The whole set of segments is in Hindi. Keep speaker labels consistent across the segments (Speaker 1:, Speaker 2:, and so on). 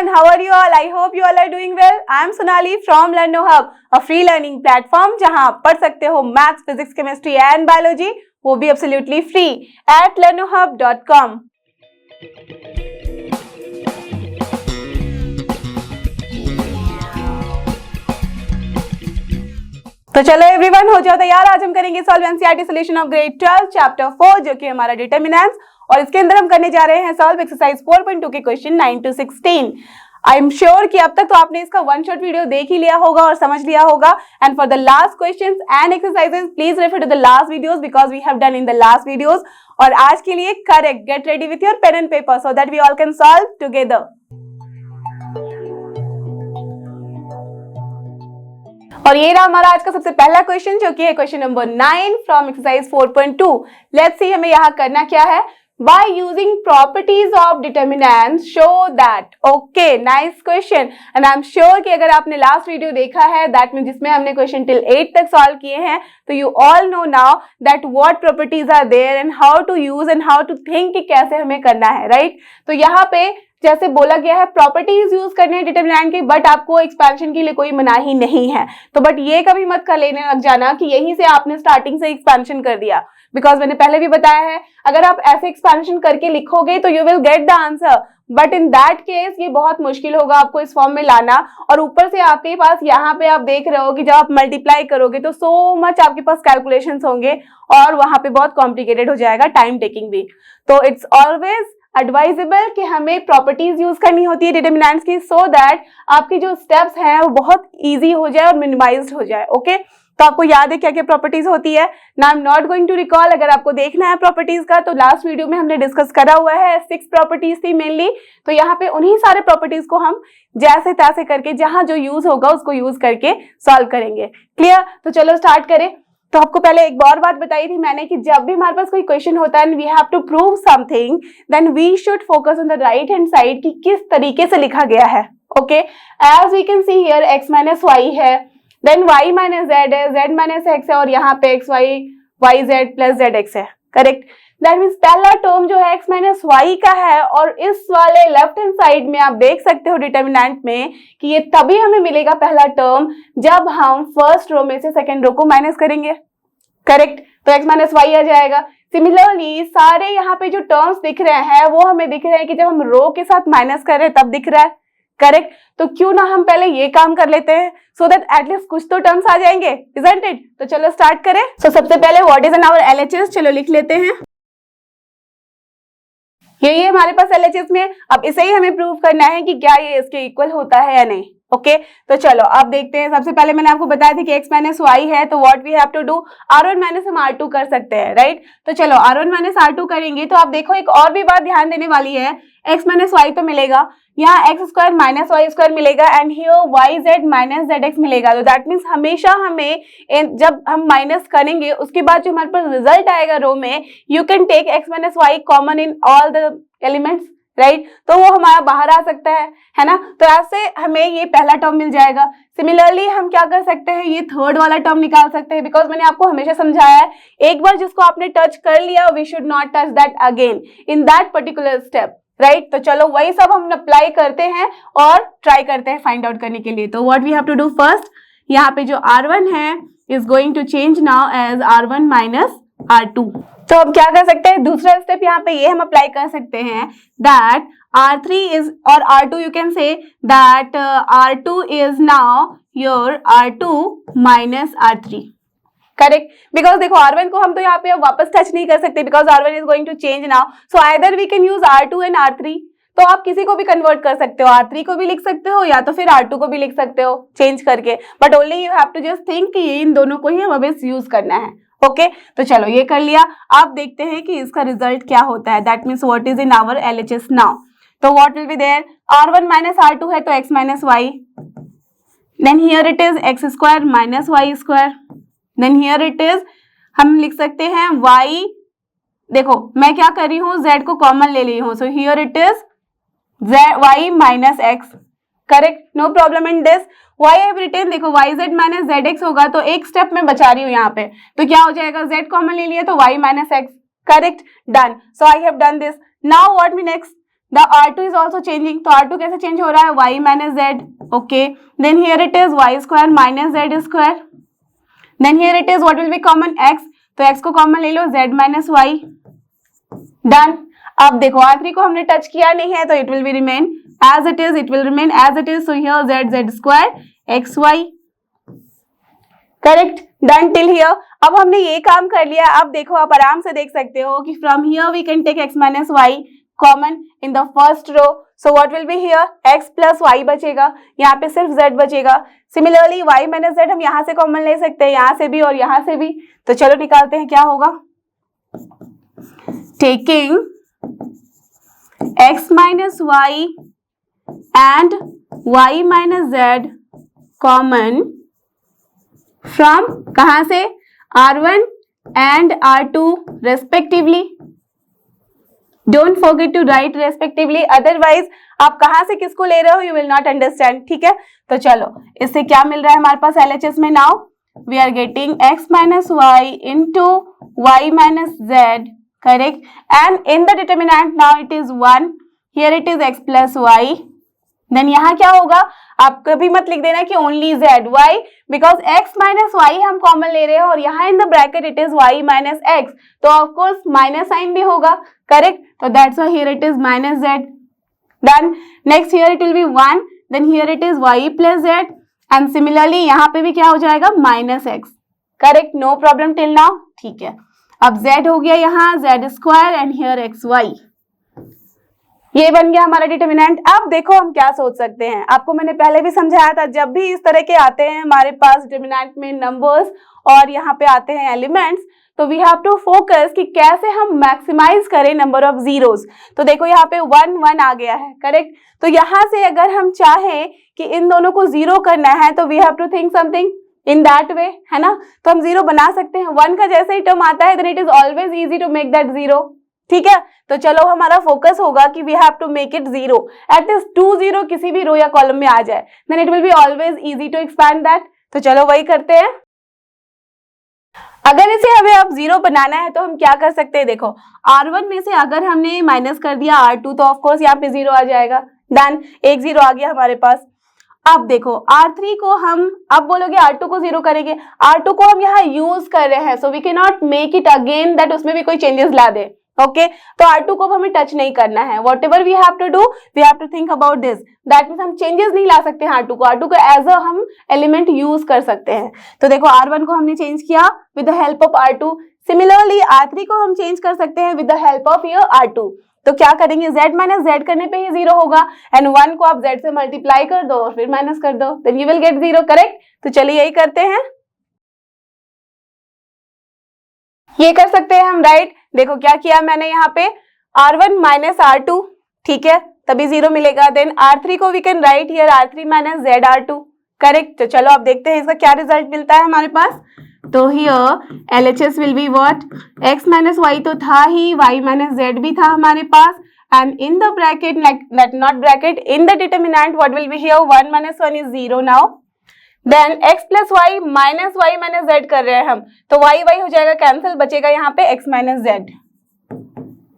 Speaker 1: everyone, how are you all? I hope you all are doing well. I am Sonali from LearnoHub, a free learning platform जहां आप पढ़ सकते हो maths, physics, chemistry and biology, वो भी absolutely free at learnohub.com. तो चलो एवरीवन, हो जाओ तैयार। आज हम करेंगे solve NCERT solution of grade 12 chapter 4 जो कि हमारा डिटरमिनेंट्स, और इसके अंदर हम करने जा रहे हैं सॉल्व एक्सरसाइज 4.2 के question 9 to 16। I am sure कि अब तक तो आपने इसका वन शॉट वीडियो देख ही लिया होगा और समझ लिया होगा। And for the last questions and exercises please refer to the last videos because we have done in the last videos. और आज के लिए correct, get ready with your pen and paper so that we all can solve together. और ये रहा हमारा आज का सबसे पहला क्वेश्चन जो कि है question number 9 from exercise 4.2। Let's see हमें यहाँ करना क्या है। By using properties of determinants, show that. Okay, nice question. And I'm sure कि अगर आपने लास्ट वीडियो देखा है that means जिसमें हमने क्वेश्चन टिल 8 तक सॉल्व किए हैं, तो you all know now that what properties are there and how to use and how to think कि कैसे हमें करना है, right? तो यहाँ पे जैसे बोला गया है प्रॉपर्टीज यूज करने हैं डिटरमिनेंट के, बट आपको एक्सपेंशन के लिए कोई मनाही नहीं है। तो बट ये कभी मत कर लेने लग जाना कि यहीं से आपने स्टार्टिंग से एक्सपेंशन कर दिया, बिकॉज मैंने पहले भी बताया है अगर आप ऐसे एक्सपेंशन करके लिखोगे तो you will get the answer, but in that case ये बहुत मुश्किल होगा आपको इस फॉर्म में लाना। और ऊपर से आपके पास यहाँ पे आप देख रहे हो कि जब आप मल्टीप्लाई करोगे तो सो मच आपके पास कैलकुलेशंस होंगे और वहां पे बहुत कॉम्प्लिकेटेड हो जाएगा, टाइम टेकिंग भी। तो इट्स ऑलवेज एडवाइजेबल कि हमें प्रॉपर्टीज यूज करनी होती है डिटरमिनेंट्स की, सो दैट आपकी जो स्टेप्स हैं वो बहुत इजी हो जाए और मिनिमाइज्ड हो जाए। ओके, तो आपको याद है क्या क्या प्रॉपर्टीज होती है ना। I am not going to recall, अगर आपको देखना है प्रॉपर्टीज का तो लास्ट वीडियो में हमने डिस्कस करा हुआ है। 6 प्रॉपर्टीज थी मेनली, तो यहाँ पे उन्हीं सारे प्रॉपर्टीज को हम जैसे तैसे करके जहां जो यूज होगा उसको यूज करके सॉल्व करेंगे। क्लियर? तो चलो स्टार्ट करें। तो आपको पहले एक और बात बताई थी मैंने कि जब भी हमारे पास कोई क्वेश्चन होता है we have to prove something, then we should focus on the right hand side कि किस तरीके से लिखा गया है। Okay, as we can see here x minus y है, देन y माइनस z है, z माइनस x है, और यहाँ पे x y y z plus z x है। करेक्ट? दैट मीन्स पहला टर्म जो है x माइनस वाई का है, और इस वाले लेफ्ट हैंड साइड में आप देख सकते हो डिटरमिनेंट में कि ये तभी हमें मिलेगा पहला टर्म जब हम फर्स्ट रो में से सेकेंड रो को माइनस करेंगे। करेक्ट? तो x माइनस वाई आ जाएगा। सिमिलरली सारे यहाँ पे जो टर्म्स दिख रहे हैं वो हमें दिख रहे हैं कि जब हम रो के साथ माइनस कर रहे हैं तब दिख रहा है। करेक्ट? तो क्यों ना हम पहले ये काम कर लेते हैं सो दैट एटलीस्ट कुछ तो टर्म्स आ जाएंगे, इजंट इट? तो चलो स्टार्ट करें। तो सबसे पहले what is an hour LHS, चलो लिख लेते हैं। ये हमारे पास एलएचएस में, अब इसे ही हमें प्रूव करना है कि क्या ये इसके इक्वल होता है या नहीं। ओके, तो चलो अब देखते हैं। सबसे पहले मैंने आपको बताया था कि x माइनस वाई है, तो what we have to do, r1 minus हम r2 कर सकते हैं, राइट? तो चलो r1 माइनस r2 करेंगे तो आप देखो एक और भी बात ध्यान देने वाली है। x माइनस वाई तो मिलेगा, यहाँ x square minus y square मिलेगा, and here y z minus z x मिलेगा। तो दैट मीन्स हमेशा हमें जब हम माइनस करेंगे उसके बाद जो हमारे पास रिजल्ट आएगा रो में, you can take x minus y common in all the elements, right? तो वो हमारा बाहर आ सकता है ना। तो ऐसे हमें ये पहला टर्म मिल जाएगा। सिमिलरली हम क्या कर सकते हैं, ये थर्ड वाला टर्म निकाल सकते हैं, बिकॉज मैंने आपको हमेशा समझाया है एक बार जिसको आपने टच कर लिया we should not touch that again in that particular step, right? तो चलो वही सब हम अप्लाई करते हैं और ट्राई करते हैं फाइंड आउट करने के लिए। तो what we have to do first, यहाँ पे जो r1 है is going to change now as r1 minus r2। तो अब क्या कर सकते हैं, दूसरा स्टेप यहाँ पे ये हम अप्लाई कर सकते हैं दैट r3 इज और r2 you can say that r2 is now your r2 minus r3। Correct? Because देखो r1 को हम तो यहाँ पे वापस टच नहीं कर सकते because r1 is going to change now, so either we can use r2 and r3। तो आप किसी को भी कन्वर्ट कर सकते हो, r3 को भी लिख सकते हो या तो फिर r2 को भी लिख सकते हो चेंज करके, but only you have to just think कि इन दोनों को ही हमें यूज करना है। ओके, तो चलो ये कर लिया। आप देखते हैं कि इसका रिजल्ट क्या होता है, that means what is in our LHS now. तो what will be there, r1 minus r2 है तो x minus y, then here it is x square minus y square, then here it is हम लिख सकते हैं y, देखो मैं क्या कर रही हूँ z को कॉमन ले ली हूँ, so here it is y minus x। Correct? No problem in this. y have written, देखो y z minus z x होगा तो एक स्टेप में बचा रही हूँ यहाँ पे, तो क्या हो जाएगा z कॉमन ले लिया तो y minus x. Correct? Done. So I have done this. Now what me next, the R2 is also changing, तो R2 कैसे चेंज हो रहा है, y minus z, okay, then here it is y square minus z square, then here it is what will be common, x, तो x को कॉमन ले लो, z माइनस y, डन। अब देखो R3 को हमने टच किया नहीं है, तो it will be remain as it is, it will remain as it is, so here z z square x y, correct, done till here. अब हमने ये काम कर लिया, अब देखो आप आराम से देख सकते हो कि from here we can take x minus y common in the first row, so what will be here, x plus y बचेगा, यहाँ पे सिर्फ z बचेगा। सिमिलरली y माइनस जेड हम यहाँ से कॉमन ले सकते हैं, यहाँ से भी और यहाँ से भी, तो चलो निकालते हैं क्या होगा। Taking x minus y and y minus z common from कहां से, R1 and R2 respectively, don't forget to write respectively, otherwise आप कहां से किसको ले रहे हो यू विल नॉट अंडरस्टैंड, ठीक है। तो चलो इससे क्या मिल रहा है हमारे पास LHS में, now we are getting x minus y into y minus z, correct, and in the determinant now it is 1, here it is x plus y, then यहाँ क्या होगा, आप कभी मत लिख देना कि only z, why because x minus y हम कॉमन ले रहे हैं और यहाँ in the bracket it is y minus x, तो ऑफकोर्स माइनस साइन भी होगा, करेक्ट, तो that's why here it is minus z, done. Next here it will be 1, then here it is y plus z, and similarly यहाँ पे भी क्या हो जाएगा, minus x, correct, no problem till now, ठीक है। अब z हो गया यहाँ z square and here x y, ये बन गया हमारा डिटर्मिनेंट। अब देखो हम क्या सोच सकते हैं, आपको मैंने पहले भी समझाया था, जब भी इस तरह के आते हैं हमारे पास डिटर्मिनेंट में नंबर्स और यहाँ पे आते हैं एलिमेंट्स, तो वी हैव टू फोकस कि कैसे हम मैक्सिमाइज करें नंबर ऑफ जीरोस। तो देखो यहाँ पे 1 1 आ गया है, करेक्ट, तो यहाँ से अगर हम चाहें कि इन दोनों को जीरो करना है तो we have to think something in that way, है ना, तो हम जीरो बना सकते हैं। 1 का जैसे ही टर्म आता है then it is always easy to make that zero, ठीक है। तो चलो हमारा फोकस होगा कि we have to make it zero, at least 2 0 किसी भी रो या कॉलम में आ जाए, then it will be always easy to expand that. तो चलो वही करते हैं। अगर इसे हमें अब जीरो बनाना है तो हम क्या कर सकते हैं, देखो R1 में से अगर हमने माइनस कर दिया R2 तो ऑफकोर्स यहाँ पे जीरो आ जाएगा, डन, एक जीरो आ गया हमारे पास। अब देखो R3 को हम, अब बोलोगे R2 को जीरो करेंगे, R2 को हम यहाँ यूज कर रहे हैं, so we can not make it again that उसमें भी कोई चेंजेस ला दे, ओके, तो R2 को हमें टच नहीं करना है। Whatever we have to do, we have to think about this, that means हम चेंजेस नहीं ला सकते हैं R2 को एज अ हम एलिमेंट यूज कर सकते हैं। तो देखो R1 को हमने चेंज किया with the help of R2, similarly R3 को हम चेंज कर सकते हैं with the help of your R2। तो क्या करेंगे, z माइनस जेड करने पे ही जीरो होगा, एंड 1 को आप z से मल्टीप्लाई कर दो और फिर माइनस कर दो, then you will get zero, correct. तो चलिए यही करते हैं, ये कर सकते हैं हम, राइट। देखो क्या किया मैंने यहाँ पे, R1 माइनस R2, ठीक है, तभी जीरो मिलेगा। देन R3 को we can write here R3 minus z R2, correct. तो चलो अब देखते हैं इसका क्या रिजल्ट मिलता है हमारे पास। तो here LHS will be what, x minus y तो था ही, y माइनस जेड भी था हमारे पास, and in the bracket not bracket, in the determinant what will be here 1 minus 1 is zero now. Then x plus y minus y minus z कर रहे हैं हम, तो y हो जाएगा कैंसिल, बचेगा यहाँ पे x माइनस जेड,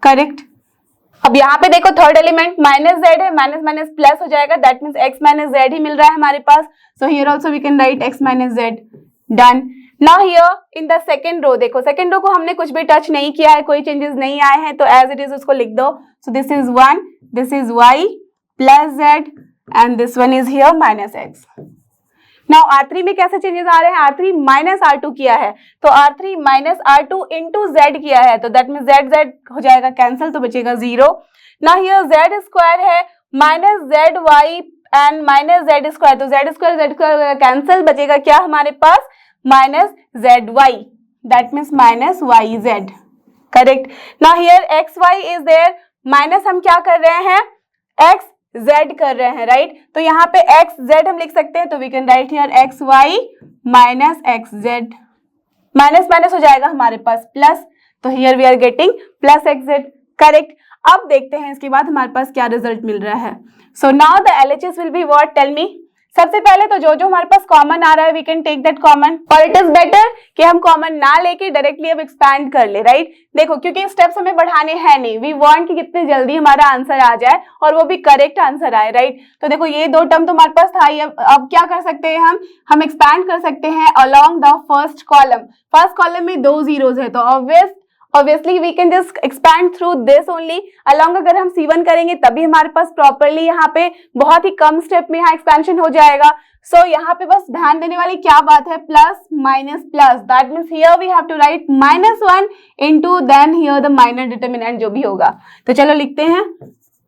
Speaker 1: करेक्ट। अब यहाँ पे देखो थर्ड एलिमेंट माइनस जेड है, माइनस माइनस प्लस हो जाएगा, that means x minus z ही मिल रहा है हमारे पास, so here also we can write x minus z, done. Now here in the second row, देखो सेकेंड रो को हमने कुछ भी टच नहीं किया है, कोई चेंजेस नहीं आए हैं, तो एज इट इज उसको लिख दो। सो this is 1, this is y plus z and this one is here minus x। Now R3 में कैसे चेंजेस आ रहे हैं, R3 माइनस R2 किया है, तो R3 minus R2 into Z किया है, तो दैट मीन जेड जेड हो जाएगा कैंसिल, तो बचेगा zero. Now here z square है minus z y and minus z square, तो जेड स्क्वायर कैंसिल, बचेगा क्या हमारे पास, minus z y, that means minus y z, correct. Now here x y is there, minus हम क्या कर रहे हैं, एक्स जेड कर रहे हैं, राइट। तो यहाँ पे एक्स जेड हम लिख सकते हैं, तो we can write here x y minus x z, minus minus हो जाएगा हमारे पास प्लस, तो here we are getting plus x z, correct. अब देखते हैं इसके बाद हमारे पास क्या रिजल्ट मिल रहा है। So now the LHS will be what, tell me, सबसे पहले तो जो जो हमारे पास कॉमन आ रहा है we can take that common, और इट इज बेटर कि हम कॉमन ना लेके डायरेक्टली अब एक्सपैंड कर ले, राइट। देखो क्योंकि स्टेप्स हमें बढ़ाने हैं नहीं, वी वांट कि कितने जल्दी हमारा आंसर आ जाए और वो भी करेक्ट आंसर आए, राइट। तो देखो ये दो टर्म तो हमारे पास था ही, अब क्या कर सकते हैं हम एक्सपैंड कर सकते हैं along the first column. First column में 2 जीरोस है तो obviously we can just expand through this only along। अगर हम C1 करेंगे तभी हमारे पास प्रॉपरली यहाँ पे बहुत ही कम स्टेप में यहाँ एक्सपेंशन हो जाएगा। सो यहाँ पे बस ध्यान देने वाली क्या बात है, plus minus plus, that means here we have to write -1 into then here the minor determinant जो भी होगा। तो चलो लिखते हैं,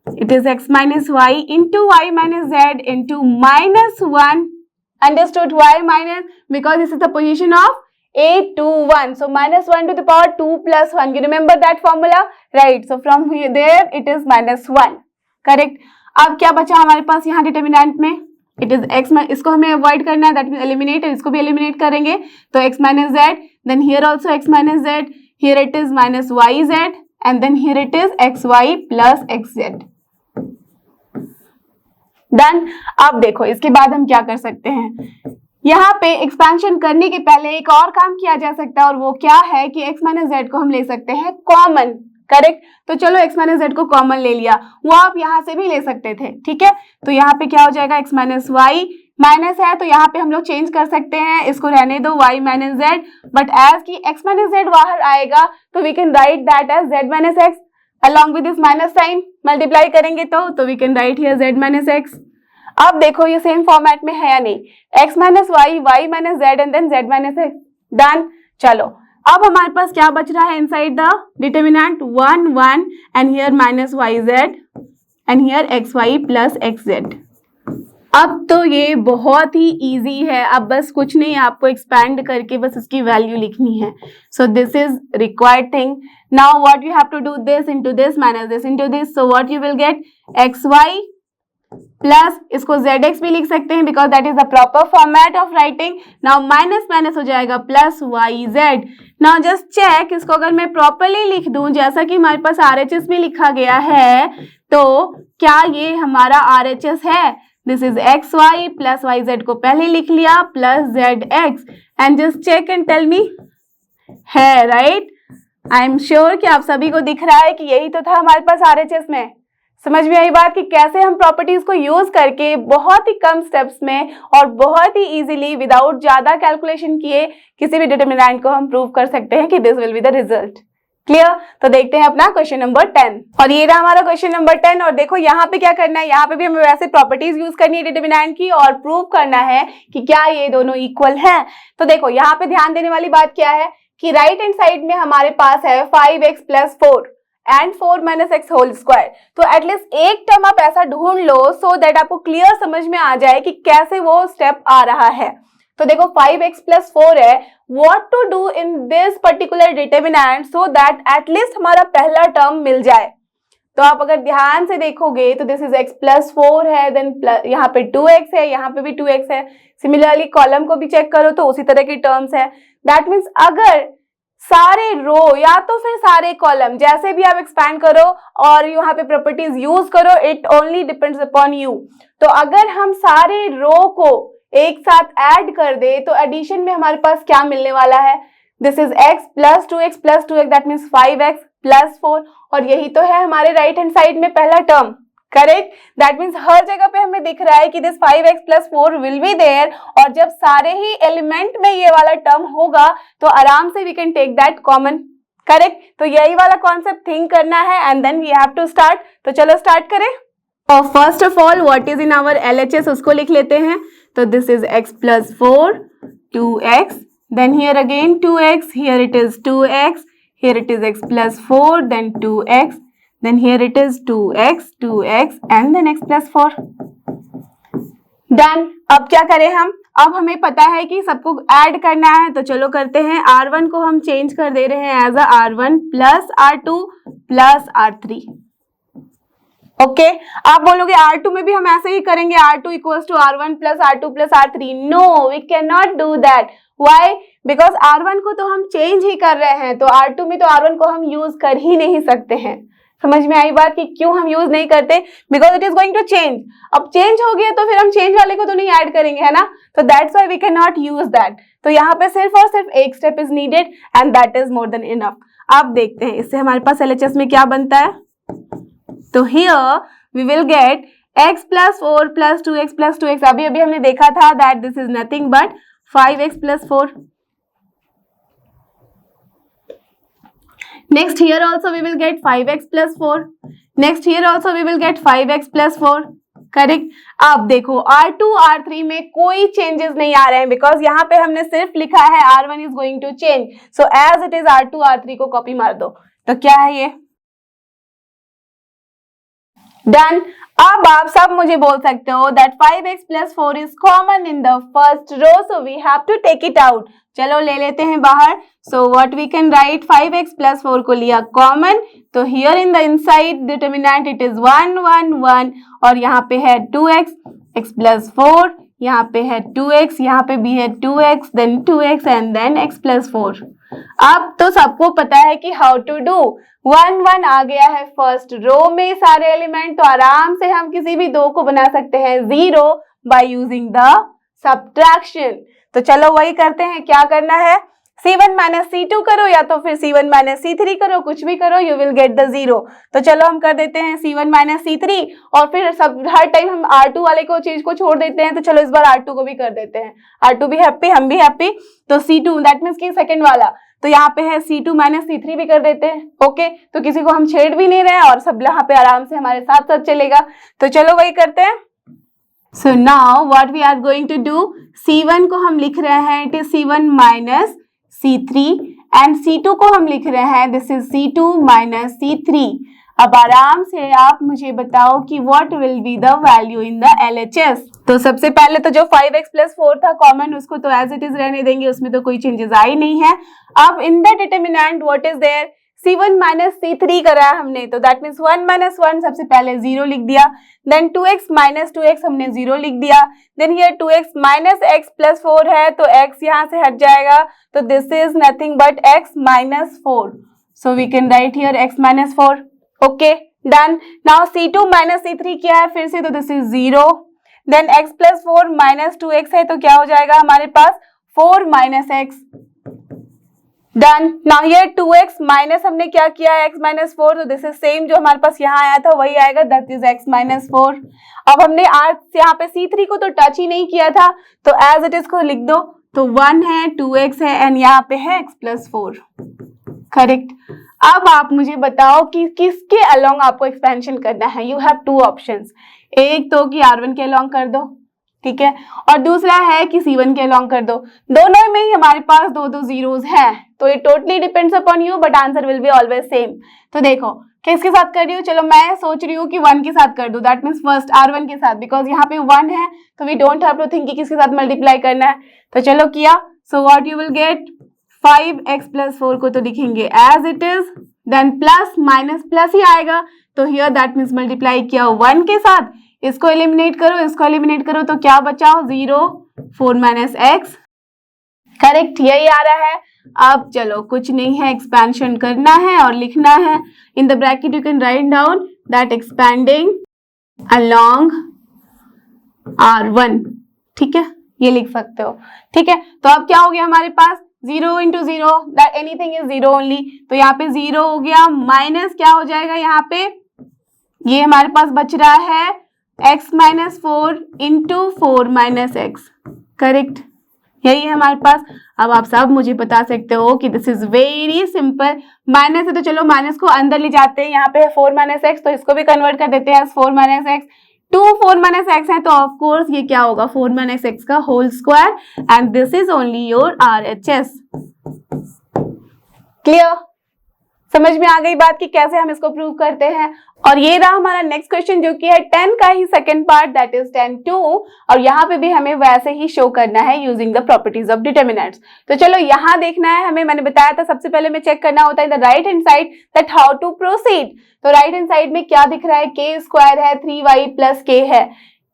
Speaker 1: it is x minus y into y minus z into -1 understood. Why minus because this is the position of a to 1, so -1 to the power 2 plus 1, you remember that formula, right? So from here there it is -1, correct। अब क्या बचा हमारे पास यहाँ डिटर्मिनेंट में, इट इज x, इसको हमें अवॉइड करना है, दैट मीन एलिमिनेट, इसको भी एलिमिनेट करेंगे तो x minus z, then here also x minus z, here it is -yz and then here it is xy plus xz, done. अब देखो इसके बाद हम क्या कर सकते हैं, यहाँ पे एक्सपेंशन करने के पहले एक और काम किया जा सकता है और वो क्या है कि x माइनस जेड को हम ले सकते हैं कॉमन, करेक्ट। तो चलो x माइनस जेड को कॉमन ले लिया, वो आप यहाँ से भी ले सकते थे, ठीक है। तो यहाँ पे क्या हो जाएगा, x माइनस वाई माइनस है तो यहाँ पे हम लोग चेंज कर सकते हैं, इसको रहने दो y minus z, but as की x माइनस जेड बाहर आएगा तो we can write that as z minus x along with this minus sign, multiply करेंगे तो we can write here z minus x. अब देखो ये सेम फॉर्मेट में है या नहीं, x minus y, y minus z and then z minus x, done. चलो अब हमारे पास क्या बच रहा है inside the determinant, 1 1 and here -yz and here xy plus xz। अब तो ये बहुत ही इजी है, अब बस कुछ नहीं, आपको एक्सपैंड करके बस इसकी वैल्यू लिखनी है। So this is required thing. Now what you have to do, this into this minus this into this, so what you will get xy plus, इसको zx भी लिख सकते हैं because that is the proper format of writing. Now minus minus हो जाएगा plus yz। Now just check, इसको अगर मैं प्रॉपरली लिख दूं जैसा कि हमारे पास RHS में लिखा गया है तो क्या ये हमारा RHS है, this is xy plus yz को पहले लिख लिया plus zx and just check and tell me, है राइट। आई एम श्योर कि आप सभी को दिख रहा है कि यही तो था हमारे पास RHS में। समझ में आई बात कि कैसे हम प्रॉपर्टीज को यूज करके बहुत ही कम स्टेप्स में और बहुत ही इजीली विदाउट ज्यादा कैलकुलेशन किए किसी भी डिटरमिनेंट को हम प्रूव कर सकते हैं कि this will be the result. Clear. तो देखते हैं अपना क्वेश्चन नंबर 10, और ये रहा हमारा क्वेश्चन नंबर 10। और देखो यहाँ पे क्या करना है, यहाँ पे भी हमें वैसे प्रॉपर्टीज यूज करनी है डिटरमिनेंट की और प्रूव करना है कि क्या ये दोनों इक्वल हैं। तो देखो यहाँ पे ध्यान देने वाली बात क्या है कि राइट हैंड साइड में हमारे पास है 5x plus 4 and 4 minus x whole square. तो एटलीस्ट एक टर्म आप ऐसा ढूंढ लो सो दैट आपको क्लियर समझ में आ जाए कि कैसे वो स्टेप आ रहा है। तो देखो 5x प्लस 4 है, what to do in this particular determinant so that at least हमारा पहला टर्म मिल जाए। तो आप अगर ध्यान से देखोगे तो दिस इज x प्लस 4 है, देन यहाँ पे 2x है, यहाँ पे भी 2x है। सिमिलरली कॉलम को भी चेक करो तो उसी तरह की टर्म्स है। दैट मीन्स अगर सारे रो या तो फिर सारे कॉलम जैसे भी आप एक्सपैंड करो और यहाँ पे प्रॉपर्टीज यूज करो, it only depends upon you. तो अगर हम सारे रो को एक साथ ऐड कर दे तो एडिशन में हमारे पास क्या मिलने वाला है, this is x plus 2x plus 2x that means 5x plus 4, और यही तो है हमारे राइट हैंड साइड में पहला टर्म, करेक्ट। दैट मीन्स हर जगह पे हमें दिख रहा है कि this 5x plus 4 will be there, और जब सारे ही एलिमेंट में ये वाला टर्म होगा तो आराम से we can take that common, correct. तो यही वाला कॉन्सेप्ट थिंक करना है and then we have to start. तो चलो स्टार्ट करें। और first of all what is in our LHS उसको लिख लेते हैं। तो this is x plus 4 2x, then here again 2x, here it is 2x, here it is x plus 4 then 2x, then here it is 2x and then x plus 4, done। अब क्या करें हम, अब हमें पता है कि सबको ऐड करना है तो चलो करते हैं। R1 को हम चेंज कर दे रहे हैं as a R1 plus R2 plus R3, okay. आप बोलोगे R2 में भी हम ऐसे ही करेंगे, R2 equals to R1 plus R2 plus R3। No, we can not do that. Why? Because R1 को तो हम चेंज ही कर रहे हैं, तो R2 में तो R1 को हम यूज कर ही नहीं सकते हैं, समझ में आई बात कि क्यों हम यूज नहीं करते? Because it is going to change. अब चेंज हो गया तो फिर हम चेंज वाले को तो नहीं ऐड करेंगे, है ना? तो that's why we can not use that. तो यहाँ पे सिर्फ और सिर्फ एक step is needed and that is more than enough. अब देखते हैं इससे हमारे पास LHS में क्या बनता है। तो here we will get x plus 4 plus 2x plus 2x। अभी अभी हमने देखा था that this is nothing but 5x plus 4। Next here also we will get 5x plus 4. Next here also we will get 5x plus 4. Correct. अब देखो R2 R3 में कोई चेंजेस नहीं आ रहे हैं बिकॉज यहाँ पे हमने सिर्फ लिखा है R1 is going to change, so as it is R2 R3 को कॉपी मार दो। तो क्या है ये? डन। अब आप सब मुझे बोल सकते हो that 5x plus 4 is common in the first row, so we have to take it out। चलो ले लेते हैं बाहर। So what we can write, 5x plus 4 को लिया कॉमन, तो here in the inside determinant it is 1 1 1 और यहाँ पे है 2x, x plus 4, यहाँ पे है 2x, यहाँ पे भी है 2x, then 2x and then x plus 4। अब तो सबको पता है कि हाउ टू डू। 1 1 आ गया है फर्स्ट रो में सारे एलिमेंट, तो आराम से हम किसी भी दो को बना सकते हैं 0 बाय यूजिंग द सब्ट्रैक्शन। तो चलो वही करते हैं। क्या करना है? C1 माइनस C2 करो या तो फिर C1 माइनस C3 करो, कुछ भी करो, यू विल गेट द 0। तो चलो हम कर देते हैं C1 माइनस C3 और फिर सब हर टाइम हम R2 वाले को चीज को छोड़ देते हैं। तो चलो इस बार R2 को भी कर देते हैं। R2 भी हैप्पी, हम भी हैप्पी। तो C2 दैट मीन्स की सेकेंड वाला, तो यहाँ पे है C2 माइनस C3 भी कर देते हैं। ओके, तो किसी को हम छेड़ भी नहीं रहे हैं और सब यहाँ पे आराम से हमारे साथ साथ चलेगा। तो चलो वही करते हैं। So now what we are going to do, C1 को हम लिख रहे हैं it is C1 minus C3 and C2 को हम लिख रहे हैं this is C2 minus C3। अब आराम से आप मुझे बताओ कि what will be the value in the LHS। तो सबसे पहले तो जो 5x plus 4 था कॉमन, उसको तो as it is रहने देंगे, उसमें तो कोई चेंजेस आई नहीं है। अब in the determinant what is there, C1 minus C3 करा है हमने, तो दैट मीन्स 1 माइनस 1 सबसे पहले 0 लिख दिया, देन 2x माइनस 2x हमने 0 लिख दिया, then here 2x minus x plus 4 है तो x यहाँ से हट जाएगा, तो this is nothing but x minus 4, so we can write here x minus 4। Okay done. Now C2 minus C3 क्या है फिर से, तो this is 0, then x plus 4 minus 2x है तो क्या हो जाएगा हमारे पास 4 minus x। Done. Now here 2x minus हमने क्या किया है x माइनस 4, तो दिस इज सेम जो हमारे पास यहाँ आया था वही आएगा, दैट इज x माइनस 4। अब हमने यहाँ पे C3 को तो टच ही नहीं किया था, तो एज इट इज को लिख दो, तो 1 है 2x है एंड यहाँ पे है x प्लस 4। करेक्ट। अब आप मुझे बताओ कि किसके अलोंग आपको एक्सपेंशन करना है। यू हैव 2 ऑप्शंस, एक तो कि R1 के अलोंग कर दो, ठीक है, और दूसरा है कि C1 के अलोंग कर दो। दोनों में ही हमारे पास 2 जीरोस हैं, तो ये totally depends upon you but answer will be always same. तो देखो किसके साथ कर रही हूँ, चलो मैं सोच रही हूँ कि 1 के साथ कर दूं, दैट मीन्स फर्स्ट R1 के साथ, बिकॉज यहाँ पे 1 है तो we don't have to think कि किसके साथ मल्टीप्लाई करना है। तो चलो किया, so what you will get 5x plus 4 को तो लिखेंगे as it is, then plus minus plus ही आएगा, तो हियर दैट मीन्स मल्टीप्लाई किया 1 के साथ, इसको एलिमिनेट करो, इसको एलिमिनेट करो, तो क्या बचा 0, 4 माइनस x। करेक्ट, यही आ रहा है। अब चलो कुछ नहीं है, एक्सपेंशन करना है और लिखना है। In the bracket you can write down that expanding along R1, ठीक है, ये लिख सकते हो, ठीक है। तो अब क्या हो गया हमारे पास 0 into 0 that anything is 0 only, तो यहाँ पे 0 हो गया, माइनस क्या हो जाएगा यहाँ पे, ये हमारे पास बच रहा है x minus 4 into 4 minus x. Correct, यही है हमारे पास। अब आप सब मुझे बता सकते हो कि this is very simple. Minus है तो चलो माइनस को अंदर ले जाते हैं, यहाँ पे है 4 माइनस एक्स, तो इसको भी कन्वर्ट कर देते हैं 4 माइनस एक्स। 2 4 माइनस एक्स है तो ऑफ कोर्स ये क्या होगा 4 माइनस एक्स का whole square, and this is only your RHS। Clear, समझ में आ गई बात कि कैसे हम इसको प्रूव करते हैं। और ये रहा हमारा नेक्स्ट क्वेश्चन जो कि है 10 का ही सेकंड पार्ट, दैट इज 10(2), और यहाँ पे भी हमें वैसे ही शो करना है using the properties of determinants. तो चलो यहाँ देखना है हमें, मैंने बताया था सबसे पहले हमें चेक करना होता है the right hand side that how to proceed. तो राइट हैंड साइड में क्या दिख रहा है, k स्क्वायर है, 3y प्लस k है।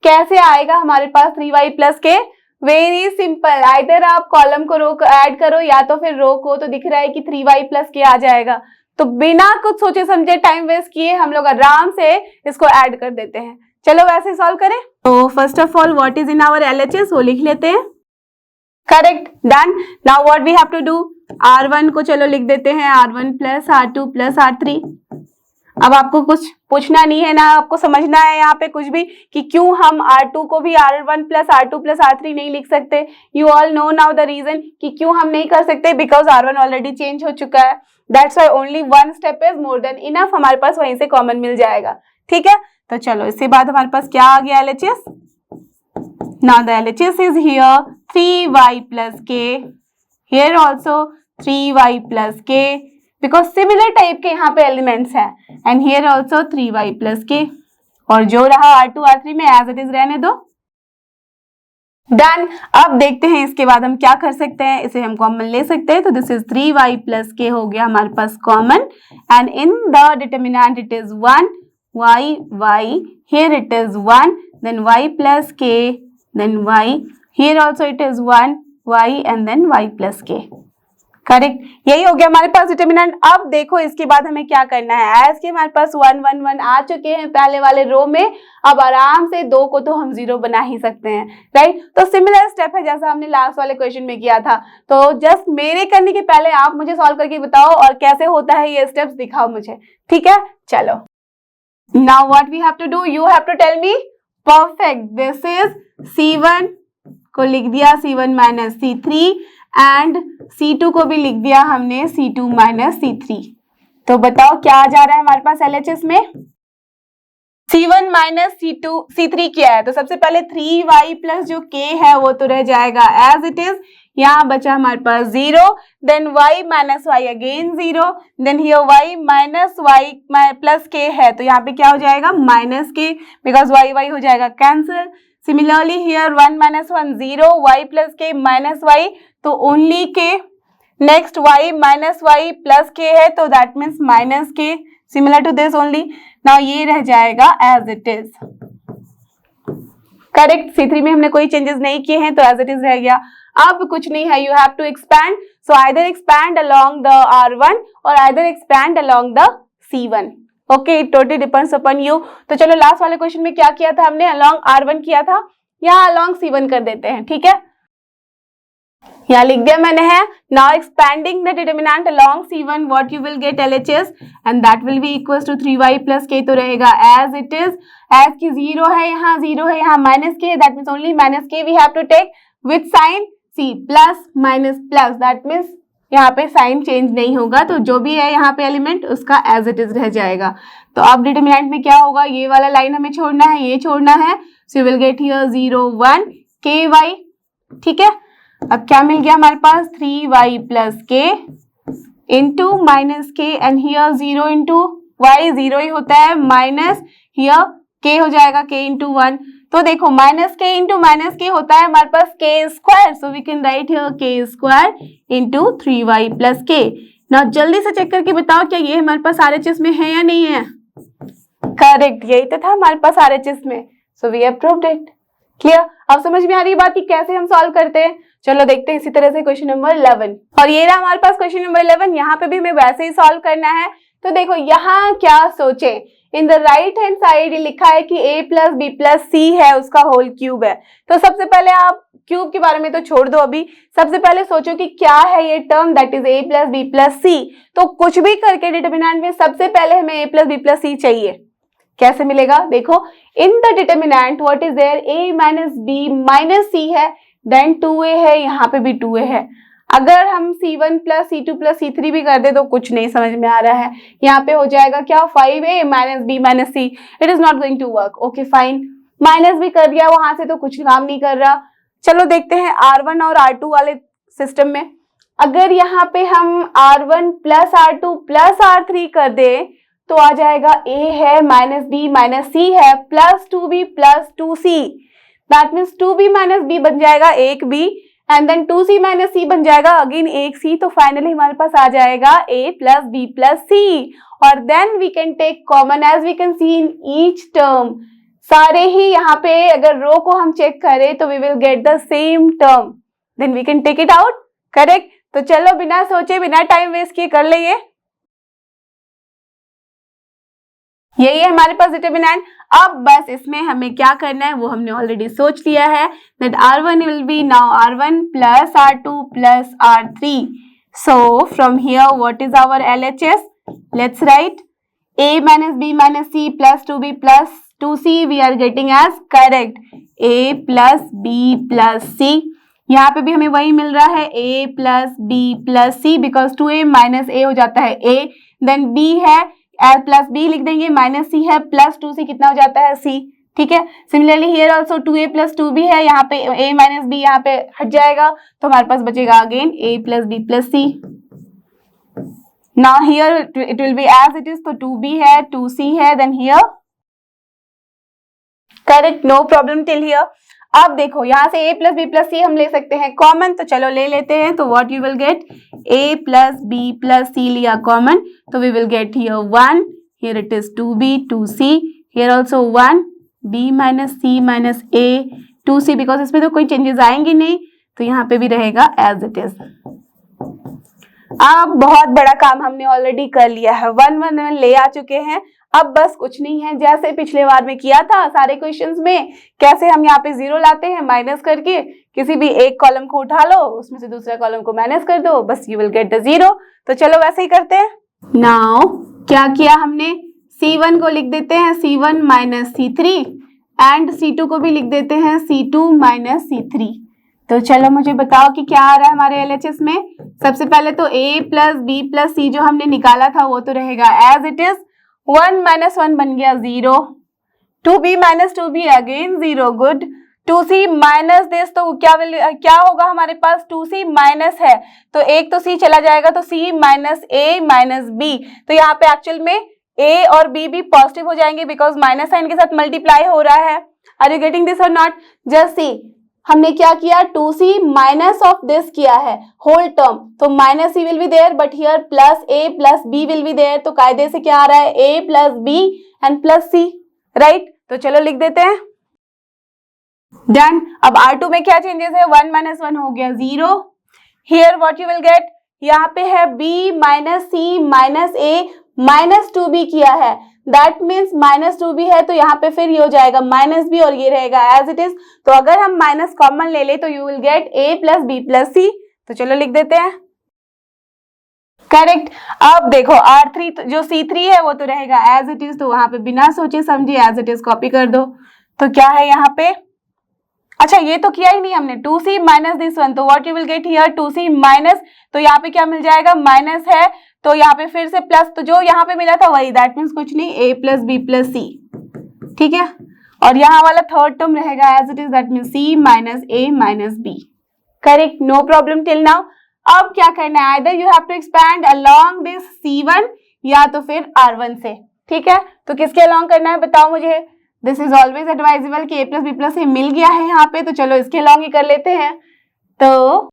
Speaker 1: कैसे आएगा हमारे पास 3y plus k, very simple, either आप कॉलम को रो ऐड करो या तो फिर रो को, तो दिख रहा है कि 3y प्लस k आ जाएगा। तो बिना कुछ सोचे समझे टाइम वेस्ट किए हम लोग आराम से इसको ऐड कर देते हैं। चलो वैसे सॉल्व करें। तो first of all what is in our LHS वो लिख लेते हैं। Correct, done. Now what we have to do, R1 को चलो लिख देते हैं R1 plus R2 plus R3। अब आपको कुछ पूछना नहीं है ना, आपको समझना है यहाँ पे कुछ भी कि क्यों हम R2 को भी R1 plus R2 plus R3 नहीं लिख सकते। You all know now the reason कि क्यों हम नहीं कर सकते, बिकॉज R1 ऑलरेडी चेंज हो चुका है। That's why only one step is more than enough, हमारे पास वहीं से कॉमन मिल जाएगा। ठीक है, तो चलो इसके बाद हमारे पास क्या आ गया LHS। Now the LHS is here 3y plus k, here also 3y plus k, because similar type के यहाँ पे एलिमेंट्स हैं, and here also 3y plus k, और जो रहा R2 R3 में as it is रहने दो। डन। अब देखते हैं इसके बाद हम क्या कर सकते हैं, इसे हम कॉमन ले सकते हैं। तो this is 3y plus k हो गया हमारे पास common, and in the determinant it is 1 y y, here it is 1, then y plus k, then y, here also it is 1 y and then y plus k। Correct, यही हो गया हमारे पास डिटर्मिनेंट। अब देखो इसके बाद हमें क्या करना है, एज के हमारे पास 1 1 1 आ चुके हैं पहले वाले रो में, अब आराम से 2 को तो हम 0 बना ही सकते हैं, राइट। तो सिमिलर स्टेप है जैसा हमने लास्ट वाले क्वेश्चन में किया था। तो जस्ट मेरे करने के पहले आप मुझे सॉल्व करके बताओ और कैसे होता है ये स्टेप्स दिखाओ मुझे। ठीक है, चलो। Now what we have to do, you have to tell me. Perfect, this is C1 को लिख दिया C1 minus C3, and C2 को भी लिख दिया हमने C2 माइनस C3। तो बताओ क्या आ जा रहा है हमारे पास LHS में। C1 माइनस C3 क्या है, तो सबसे पहले 3y प्लस जो k है वो तो रह जाएगा एज इट इज। यहाँ बचा हमारे पास 0, then y minus y again 0, then here y minus y plus k है, तो यहाँ पे क्या हो जाएगा माइनस k, बिकॉज y हो जाएगा cancel. Similarly here 1 minus 1 0, y plus k minus y, तो only k। Next y minus y plus k है, तो that means minus k, similar to this only. नाउ ये रह जाएगा as it is. Correct, C3 में हमने कोई चेंजेस नहीं किए हैं तो एज इट इज रह गया। अब कुछ नहीं है, you have to expand, so either expand along the R1 और either expand along the C1। Okay, it totally depends upon you. तो चलो लास्ट वाले क्वेश्चन में क्या किया था हमने, अलोंग R1 किया था, यहाँ अलोंग C1 कर देते हैं। ठीक है, यहाँ लिख दिया मैंने है। Now expanding the determinant along C1, what you will get LHS, and that will be equal to 3y plus k, तो रहेगा एज इट इज। एज की 0 है यहाँ, 0 है यहाँ, minus k, that means only minus k we have to take with sign C, plus minus plus, that means यहाँ पे साइन चेंज नहीं होगा, तो जो भी है यहाँ पे एलिमेंट उसका एज इट इज रह जाएगा। तो अब डिटर्मिनेंट में क्या होगा, ये वाला लाइन हमें छोड़ना है, ये छोड़ना है, so you will get here 0 1 ky। ठीक है, अब क्या मिल गया हमारे पास 3y plus k into minus k, and here 0 into y 0 ही होता है, माइनस हियर k हो जाएगा k इंटू 1। तो देखो minus k into minus k होता है हमारे पास k square, so we can write here k square into 3y plus k। Now जल्दी से चेक करके बताओ क्या ये हमारे पास RHS में है या नहीं है। करेक्ट, यही तो था हमारे पास RHS में, so we have proved it. Clear, अब समझ में आ रही बात कि कैसे हम सॉल्व करते हैं। चलो देखते हैं इसी तरह से क्वेश्चन नंबर 11, और ये रहा हमारे पास क्वेश्चन नंबर 11। यहाँ पे भी हमें वैसे ही सॉल्व करना है। तो देखो यहाँ क्या सोचे, इन द राइट हैंड साइड लिखा है कि a प्लस बी प्लस सी है, उसका होल क्यूब है। तो सबसे पहले आप क्यूब के बारे में तो छोड़ दो अभी, सबसे पहले सोचो कि क्या है ये term, that is a plus b plus c. तो कुछ भी करके डिटर्मिनेंट में सबसे पहले हमें a plus b plus c चाहिए। कैसे मिलेगा, देखो in the determinant what is there, a minus b minus c है, देन 2a है, यहाँ पे भी 2a है। अगर हम C1 plus C2 plus C3 भी कर दे तो कुछ नहीं समझ में आ रहा है। यहाँ पे हो जाएगा क्या 5a minus b minus c, it is not going to work. Okay fine, minus भी कर दिया वहां से तो कुछ काम नहीं कर रहा। चलो देखते हैं R1 और R2 वाले सिस्टम में। अगर यहाँ पे हम R1 plus R2 plus R3 कर दे तो आ जाएगा a है माइनस बी माइनस सी है plus 2b plus 2c, that means 2b minus b बन जाएगा एक b, and then 2c minus c बन जाएगा अगेन एक c। तो फाइनली हमारे पास आ जाएगा a plus b plus c, और then we can take common as we can see in each term. सारे ही यहाँ पे अगर रो को हम चेक करें तो we will get the same term, then we can take it out. Correct, तो चलो बिना सोचे बिना टाइम वेस्ट किए कर ले ये। यही है हमारे पास डिटर्मिनेंट। अब बस इसमें हमें क्या करना है वो हमने ऑलरेडी सोच लिया है, that R1 will be now R1 plus R2 plus R3। So from here what is our LHS? Let's write A minus B minus C plus 2B plus 2C we are getting as correct A plus B plus C। यहाँ पे भी हमें वही मिल रहा है A plus B plus C because 2A minus A हो जाता है A, then B है प्लस B लिख देंगे, माइनस C है प्लस 2C कितना हो जाता है C। ठीक है, similarly here also 2A plus 2B है, यहाँ पे A माइनस B यहाँ पे हट जाएगा तो हमारे पास बचेगा again A plus B plus C। Now here it will be as it is, तो 2B है 2C है, then here correct, no problem till here। अब देखो यहाँ से A plus B plus C हम ले सकते हैं कॉमन, तो चलो ले लेते हैं। तो what you will get A plus B plus C लिया कॉमन तो we will get here 1, here it is 2B 2C, here also 1 B minus C minus A 2C, because इसमें तो कोई चेंजेस आएंगे नहीं तो यहाँ पे भी रहेगा as it is। अब बहुत बड़ा काम हमने ऑलरेडी कर लिया है, 1 1 1 ले आ चुके हैं। अब बस कुछ नहीं है, जैसे पिछले बार में किया था सारे क्वेश्चंस में, कैसे हम यहाँ पे जीरो लाते हैं माइनस करके, किसी भी एक कॉलम को उठा लो उसमें से दूसरा कॉलम को माइनस कर दो, बस you will get the zero. तो चलो वैसे ही करते हैं। नाउ क्या किया हमने, C1 को लिख देते हैं C1 minus C3 and C2 को भी लिख देते हैं C2 माइनस C3। तो चलो मुझे बताओ कि क्या आ रहा है हमारे LHS में। सबसे पहले तो A plus B plus C जो हमने निकाला था वो तो रहेगा एज इट इज, 1 माइनस 1 बन गया 0, 2B minus 2B again 0, good. 2C minus this तो क्या होगा हमारे पास, 2C माइनस है तो एक तो C चला जाएगा तो C minus A minus B, तो यहाँ पे एक्चुअल में A और B भी पॉजिटिव हो जाएंगे बिकॉज माइनस साइन के साथ मल्टीप्लाई हो रहा है। आर यू गेटिंग दिस और नॉट? जस्ट सी हमने क्या किया, 2C माइनस ऑफ दिस किया है होल टर्म, तो minus C will be there but here plus A plus B will be there, तो कायदे से क्या आ रहा है A plus B and plus C, right. तो चलो लिख देते हैं, डन। अब R2 में क्या चेंजेस है, 1 माइनस 1 हो गया 0, here what you will gate, यहाँ पे है B minus C minus A minus 2B किया है, दैट मीन्स माइनस 2B है तो यहाँ पे फिर ये हो जाएगा माइनस B और ये रहेगा एज इट इज। तो अगर हम माइनस कॉमन ले ले तो you will gate A plus B plus C। तो चलो लिख देते हैं, करेक्ट। अब देखो R3 जो C3 है वो तो रहेगा एज इट इज, तो वहां पे बिना सोचे समझे एज इट इज कॉपी कर दो। तो क्या है यहाँ पे, अच्छा ये तो किया ही नहीं हमने, 2C माइनस दिस वन, तो what you will get here 2C minus, तो यहाँ पे क्या मिल जाएगा माइनस है तो यहाँ पे फिर से प्लस, तो जो यहाँ पे मिला था वही, दैट मीन्स कुछ नहीं A plus B plus C, ठीक है। और यहाँ वाला थर्ड टर्म रहेगा as it is, that means C minus A minus B, correct, no problem till now. अब क्या करना है, either you have to expand along this C1 या तो फिर R1 से, ठीक है। तो किसके अलोंग करना है बताओ मुझे, दिस इज ऑलवेज एडवाइजेबल कि A plus B plus C मिल गया है यहाँ पे, तो चलो इसके अलोंग ही कर लेते हैं। तो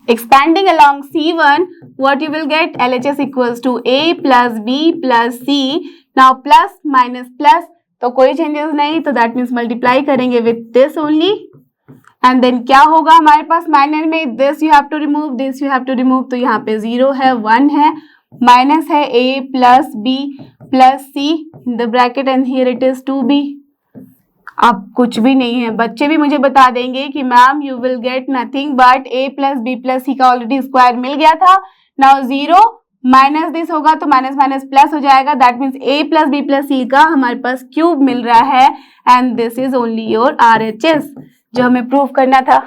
Speaker 1: expanding along C1, what you will get, LHS equals to A plus B plus C। Now plus minus plus, तो कोई changes नहीं, तो that means multiply करेंगे with this only, and then क्या होगा हमारे पास माइनस में, this you have to remove, this you have to remove, तो यहाँ पे 0 है 1 है, माइनस है A plus B plus C in the bracket and here it is 2B। अब कुछ भी नहीं है, बच्चे भी मुझे बता देंगे कि ma'am you will gate nothing but A plus B plus C का ऑलरेडी स्क्वायर मिल गया था। नाउ 0 माइनस दिस होगा तो माइनस माइनस प्लस हो जाएगा, that means A plus B plus C का हमारे पास क्यूब मिल रहा है and this is only your RHS जो हमें प्रूव करना था।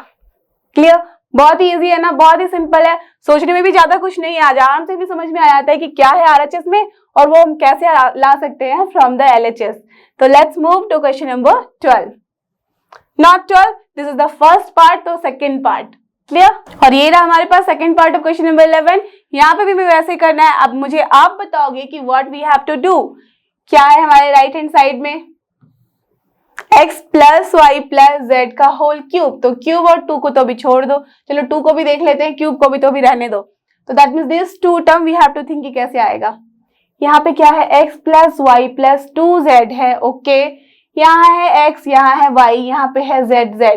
Speaker 1: क्लियर, बहुत ही इजी है ना, बहुत ही सिंपल है, सोचने में भी ज्यादा कुछ नहीं है, आज आराम से भी समझ में आ जाता है कि क्या है RHS में और वो हम कैसे ला सकते हैं फ्रॉम द LHS। तो let's move to question number 12, not 12, this is the first part, तो सेकंड पार्ट, क्लियर। और ये रहा हमारे पास second part of question number 11। यहाँ पे भी वैसे करना है। अब मुझे आप बताओगे कि what we have to do, क्या है हमारे राइट हैंड साइड में, x plus y plus z का होल क्यूब, तो क्यूब और 2 को तो अभी छोड़ दो, चलो 2 को भी देख लेते हैं, क्यूब को भी तो अभी रहने दो। तो that means this 2 term we have to think कि कैसे आएगा। यहाँ पे क्या है, x plus y plus 2z है, ओके, यहाँ है x, यहाँ है y, यहाँ पे है z।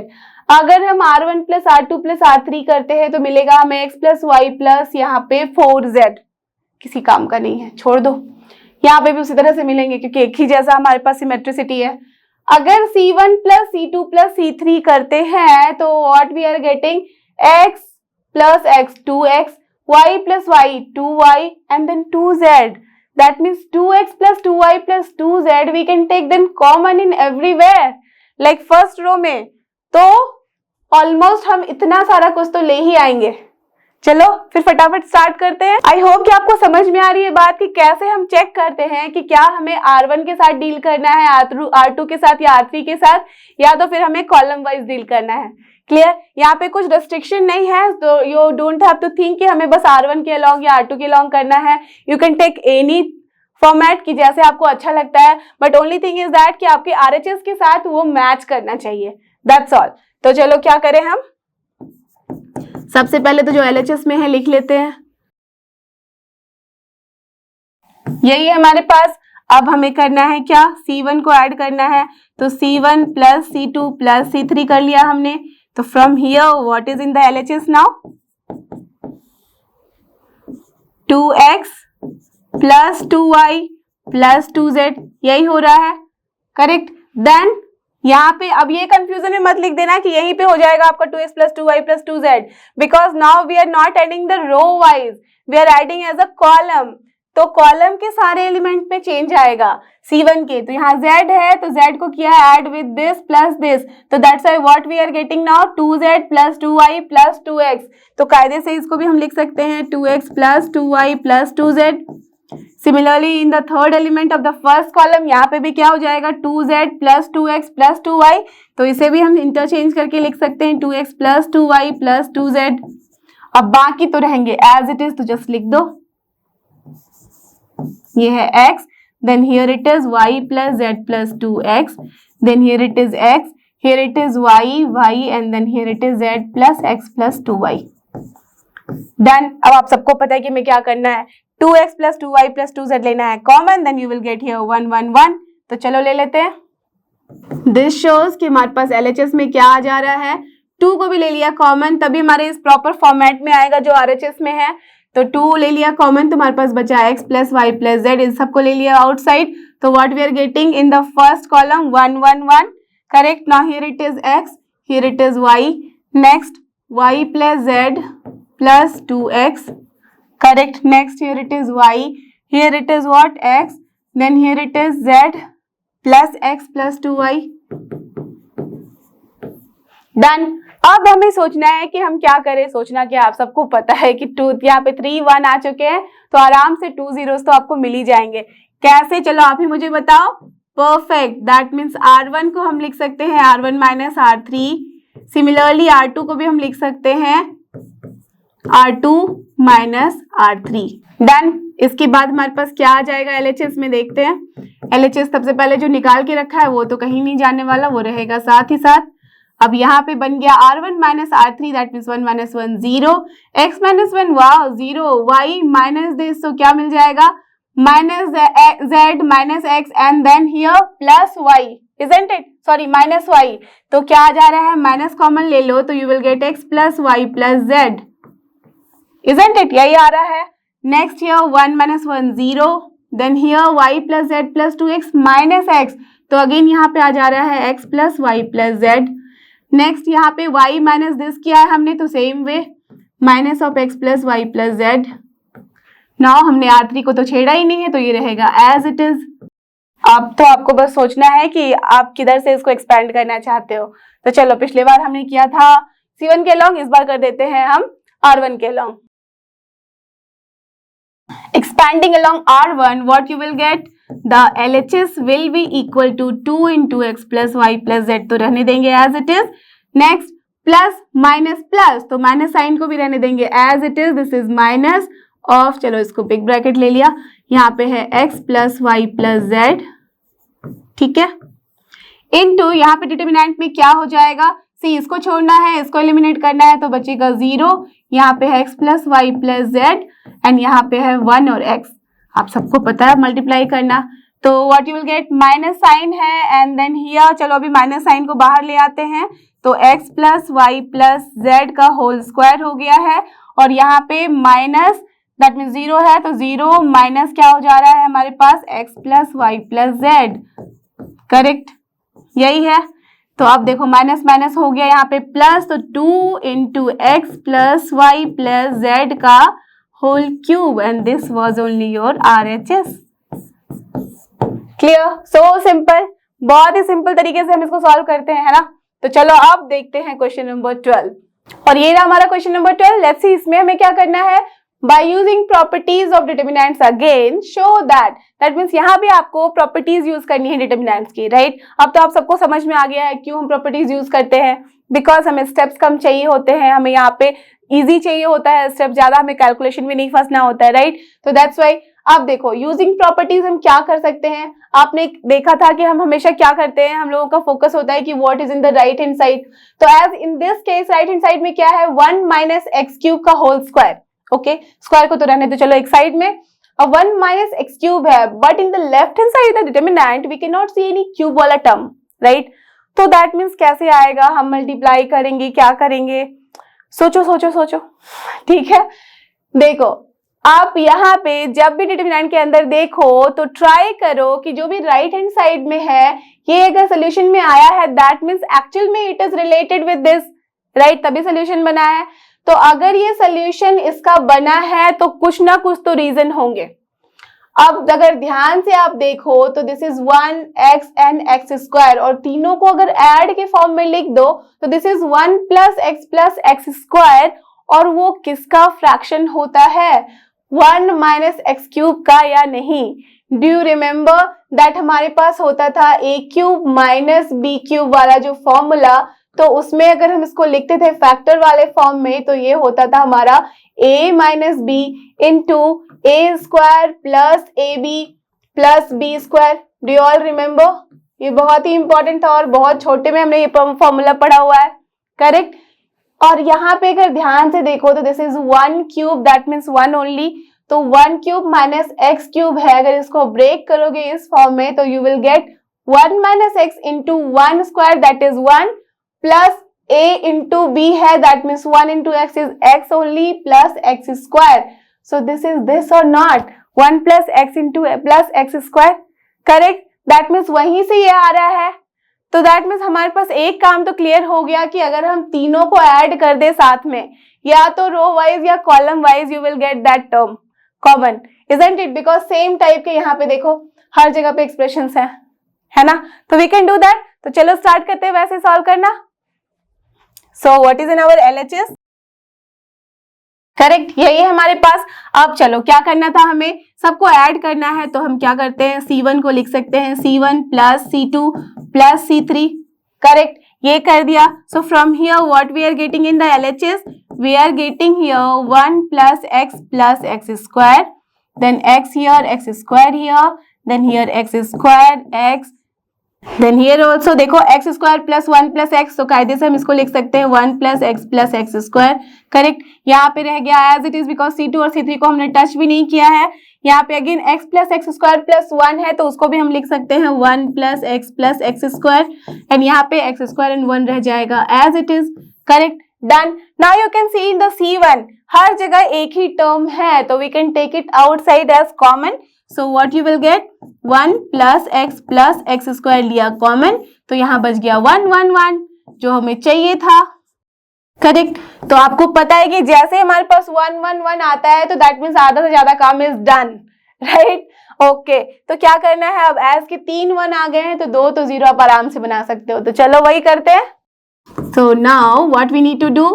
Speaker 1: अगर हम R1 plus R2 plus R3 करते हैं तो मिलेगा हमें x प्लस वाई प्लस यहाँ पे 4z, किसी काम का नहीं है, छोड़ दो। यहाँ पे भी उसी तरह से मिलेंगे क्योंकि एक ही जैसा हमारे पास सिमेट्रिसिटी है। अगर C1 plus C2 plus C3 करते हैं तो what we are getting x plus x 2x, y plus y 2y and then 2z. That means 2x plus 2y plus 2z we can take them common in everywhere. Like first row में तो ऑलमोस्ट हम इतना सारा कुछ तो ले ही आएंगे। चलो फिर फटाफट स्टार्ट करते हैं। आई होप कि आपको समझ में आ रही है बात कि कैसे हम चेक करते हैं कि क्या हमें R1 के साथ डील करना है, R2 के साथ या R3 के साथ, या तो फिर हमें कॉलम वाइज डील करना है। क्लियर? यहाँ पे कुछ रेस्ट्रिक्शन नहीं है, तो you don't have to think कि हमें बस R1 के अलॉन्ग या R2 के अलॉन्ग करना है। You can take any format की जैसे आपको अच्छा लगता है, but only thing is that कि आपके RHS के साथ वो मैच करना चाहिए। That's all. तो चलो क्या करें हम, सबसे पहले तो जो LHS में है लिख लेते हैं। यही है हमारे पास। अब हमें करना है क्या, C1 को ऐड करना है, तो C1 plus C2 plus C3 कर लिया हमने। तो from here what is in the LHS now, 2x plus 2y plus 2z, यही हो रहा है, करेक्ट। देन यहाँ पे अब ये कंफ्यूजन में मत लिख देना कि यहीं पे हो जाएगा आपका 2x plus 2y plus 2z, because now we are not adding the row wise, we are adding as a column. तो कॉलम के सारे एलिमेंट में चेंज आएगा C1 के, तो यहाँ z है तो z को किया है add with this plus this, तो that's why what we are getting now 2z plus 2y plus 2x। तो कायदे से इसको भी हम लिख सकते हैं 2x plus 2y plus 2z। Similarly in the third element of the first column यहाँ पे भी क्या हो जाएगा 2z plus 2x plus 2y, तो इसे भी हम इंटरचेंज करके लिख सकते हैं 2x plus 2y plus 2z। अब बाकी तो रहेंगे एज इट इज, तो जस्ट लिख दो, ये है x, then here it is y plus z plus 2x, then here it is x, here it is y and then here it is z plus x plus 2y। Done. अब आप सबको पता है कि हमें क्या करना है, 2x plus 2y plus 2z लेना है common, then you will get here 1 1 1। तो चलो ले लेते हैं। दिस शोज कि हमारे पास LHS में क्या आ जा रहा है, 2 को भी ले लिया कॉमन, तभी हमारे इस प्रॉपर फॉर्मेट में आएगा जो RHS में है। तो 2 ले लिया कॉमन, तो हमारे पास बचा x plus y plus z, इन सबको ले लिया आउटसाइड। तो what we are getting in the first column 1 1 1, correct. Now here it is x, here it is y, next y plus z plus 2x, correct. Next here it is y, here it is what, x, then here it is z plus x plus 2y. Done. अब हमें सोचना है कि हम क्या करें। सोचना क्या, आप सबको पता है कि 2 यहाँ पे 3 1 आ चुके हैं, तो आराम से 2 zeros तो आपको मिल ही जाएंगे। कैसे, चलो आप ही मुझे बताओ। परफेक्ट, दैट मीन्स R1 को हम लिख सकते हैं R1 minus R3, similarly R2 को भी हम लिख सकते हैं R2 माइनस R3। डन। इसके बाद हमारे पास क्या आ जाएगा LHS में, देखते हैं। LHS सबसे पहले जो निकाल के रखा है वो तो कहीं नहीं जाने वाला, वो रहेगा साथ ही साथ। अब यहाँ पे बन गया R1 minus R3, that means 1 minus 1 0, x minus 1 वाह 0, y माइनस दिस, तो क्या मिल जाएगा minus z minus x and then here plus y, isn't it? Sorry minus y, तो क्या आ जा रहा है, माइनस कॉमन ले लो तो you will get x plus y plus z, isn't it? यही आ रहा है। Next here 1 minus 1 0, then here y plus z plus 2x minus x, तो अगेन यहाँ पे आ जा रहा है x plus y plus z। Next यहाँ पे y माइनस दिस किया है हमने, तो same way minus of x plus y plus z। Now हमने R3 को तो छेड़ा ही नहीं है, तो ये रहेगा एज इट इज। अब तो आपको बस सोचना है कि आप किधर से इसको एक्सपेंड करना चाहते हो। तो चलो, पिछले बार हमने किया था C1 के लॉन्ग, इस बार कर देते हैं हम R1 के long. Expanding along R1, what you will get? The LHS will be equal to 2 into x plus y plus z, तो रहने देंगे as it is. Next, plus minus plus, तो माइनस साइन को भी रहने देंगे as it is. This is minus of, चलो इसको बिग ब्रैकेट ले लिया, यहाँ पे है x plus y plus z, ठीक है, इनटू यहाँ पे डिटरमिनेंट में क्या हो जाएगा, सी इसको छोड़ना है, इसको एलिमिनेट करना है, तो बचेगा 0, यहाँ पे है x plus y plus z and यहाँ पे है 1 और x, आप सबको पता है मल्टीप्लाई करना, तो what you will get, minus sign है एंड देन हियर, चलो अभी माइनस साइन को बाहर ले आते हैं, तो x plus y plus z का होल स्क्वायर हो गया है और यहाँ पे माइनस दैट मीन 0 है, तो 0 माइनस क्या हो जा रहा है हमारे पास x plus y plus z, correct, यही है। तो अब देखो माइनस माइनस हो गया यहाँ पे प्लस, तो 2 into x plus y plus z का whole cube, and this was only your RHS। Clear, so simple, बहुत ही सिंपल तरीके से हम इसको सॉल्व करते हैं, है ना। तो चलो अब देखते हैं क्वेश्चन नंबर 12, और ये रहा हमारा क्वेश्चन नंबर 12। लेट्स सी इसमें हमें क्या करना है, by using properties of determinants again show that means यहाँ भी आपको properties यूज करनी है determinants की, राइट। अब तो आप सबको समझ में आ गया है क्यों हम properties यूज करते हैं, बिकॉज हमें स्टेप्स कम चाहिए होते हैं, हमें यहाँ पे इजी चाहिए होता है स्टेप ज्यादा, हमें कैलकुलेशन में नहीं फंसना होता है, राइट। तो दैट्स वाई अब देखो यूजिंग प्रॉपर्टीज हम क्या कर सकते हैं। आपने देखा था कि हम हमेशा क्या करते हैं, हम लोगों का फोकस होता है कि what is in the right hand side. तो as in this case right hand side में क्या है, 1 माइनस एक्स क्यूब का होल स्क्वायर, ओके, स्क्वायर को तो रहने दो, चलो एक साइड में। अब 1 माइनस एक्स क्यूब है, but in the left hand side the determinant we can not see any cube वाला टर्म, राइट। तो दैट मीन्स कैसे आएगा, हम मल्टीप्लाई करेंगे, क्या करेंगे, सोचो सोचो सोचो, ठीक है। देखो आप यहाँ पे जब भी डिटरमिनेंट के अंदर देखो तो ट्राई करो कि जो भी राइट हैंड साइड में है ये अगर सोल्यूशन में आया है दैट मीन्स एक्चुअल में it is related with this, right, तभी सोल्यूशन बना है। तो अगर ये सोल्यूशन इसका बना है तो कुछ ना कुछ तो रीजन होंगे। अब अगर ध्यान से आप देखो तो this is 1x and x square, और तीनों को अगर ऐड के फॉर्म में लिख दो तो this is 1 plus x square, और वो किसका फ्रैक्शन होता है, 1 माइनस एक्स क्यूब का, या नहीं। डू यू रिमेम्बर दैट हमारे पास होता था a cube minus b cube वाला जो फॉर्मूला, तो उसमें अगर हम इसको लिखते थे फैक्टर वाले फॉर्म में तो ये होता था हमारा a minus b into a square plus a b plus B square. Do you all remember, ये बहुत ही इंपॉर्टेंट था और बहुत छोटे में हमने ये फॉर्मूला पढ़ा हुआ है, करेक्ट। और यहाँ पे अगर ध्यान से देखो तो this is 1 cube, that means 1 only, तो 1 क्यूब माइनस एक्स क्यूब है, अगर इसको ब्रेक करोगे इस फॉर्म में तो you will get 1 minus x into 1 square, that is 1 plus a into b है, that means 1 into x is x only plus x square. So this is this और not 1 plus x into plus x square, correct. That means वहीं से ये आ रहा है। तो दैट मीन्स हमारे पास एक काम तो क्लियर हो गया कि अगर हम तीनों को ऐड कर दे साथ में, या तो रो वाइज या column wise, you will get that term common, isn't it, because same type के यहाँ पे देखो हर जगह पे एक्सप्रेशंस हैं, है ना। तो वी कैन डू दैट। तो चलो स्टार्ट करते हैं वैसे सॉल्व करना। So what is in our LHS, correct, यही है हमारे पास। अब चलो क्या करना था, हमें सबको ऐड करना है, तो हम क्या करते हैं, C1 को लिख सकते हैं C1 plus C2 plus C3, correct, ये कर दिया। So from here what we are getting in the LHS, we are getting here 1 plus x square, then x here, x square here, then here x square x, then here also देखो x square plus 1 plus x, तो कायदे से हम इसको लिख सकते हैं 1 प्लस एक्स स्क्वायर, करेक्ट। यहाँ पे रह गया as it is, because C2 और C3 को हमने टच भी नहीं किया है। यहाँ पे again x plus x square plus 1 है, तो उसको भी हम लिख सकते हैं 1 प्लस एक्स स्क्वायर, एंड यहाँ पे एक्स स्क्वायर एंड 1 रह जाएगा as it is, correct, done. Now you can see in the C1 हर जगह एक ही टर्म है, तो we can take it outside as common. So what you will get, 1 plus x square लिया कॉमन, तो यहाँ बच गया 1 1 1 जो हमें चाहिए था, करेक्ट। तो आपको पता है कि जैसे हमारे पास 1 1 1 आता है तो दैट मीन्स आधा से ज्यादा काम इज डन, राइट, ओके। तो क्या करना है, अब एज के 3 1 आ गए हैं तो 2 तो 0 आप आराम से बना सकते हो, तो चलो वही करते हैं। तो now what we need to do,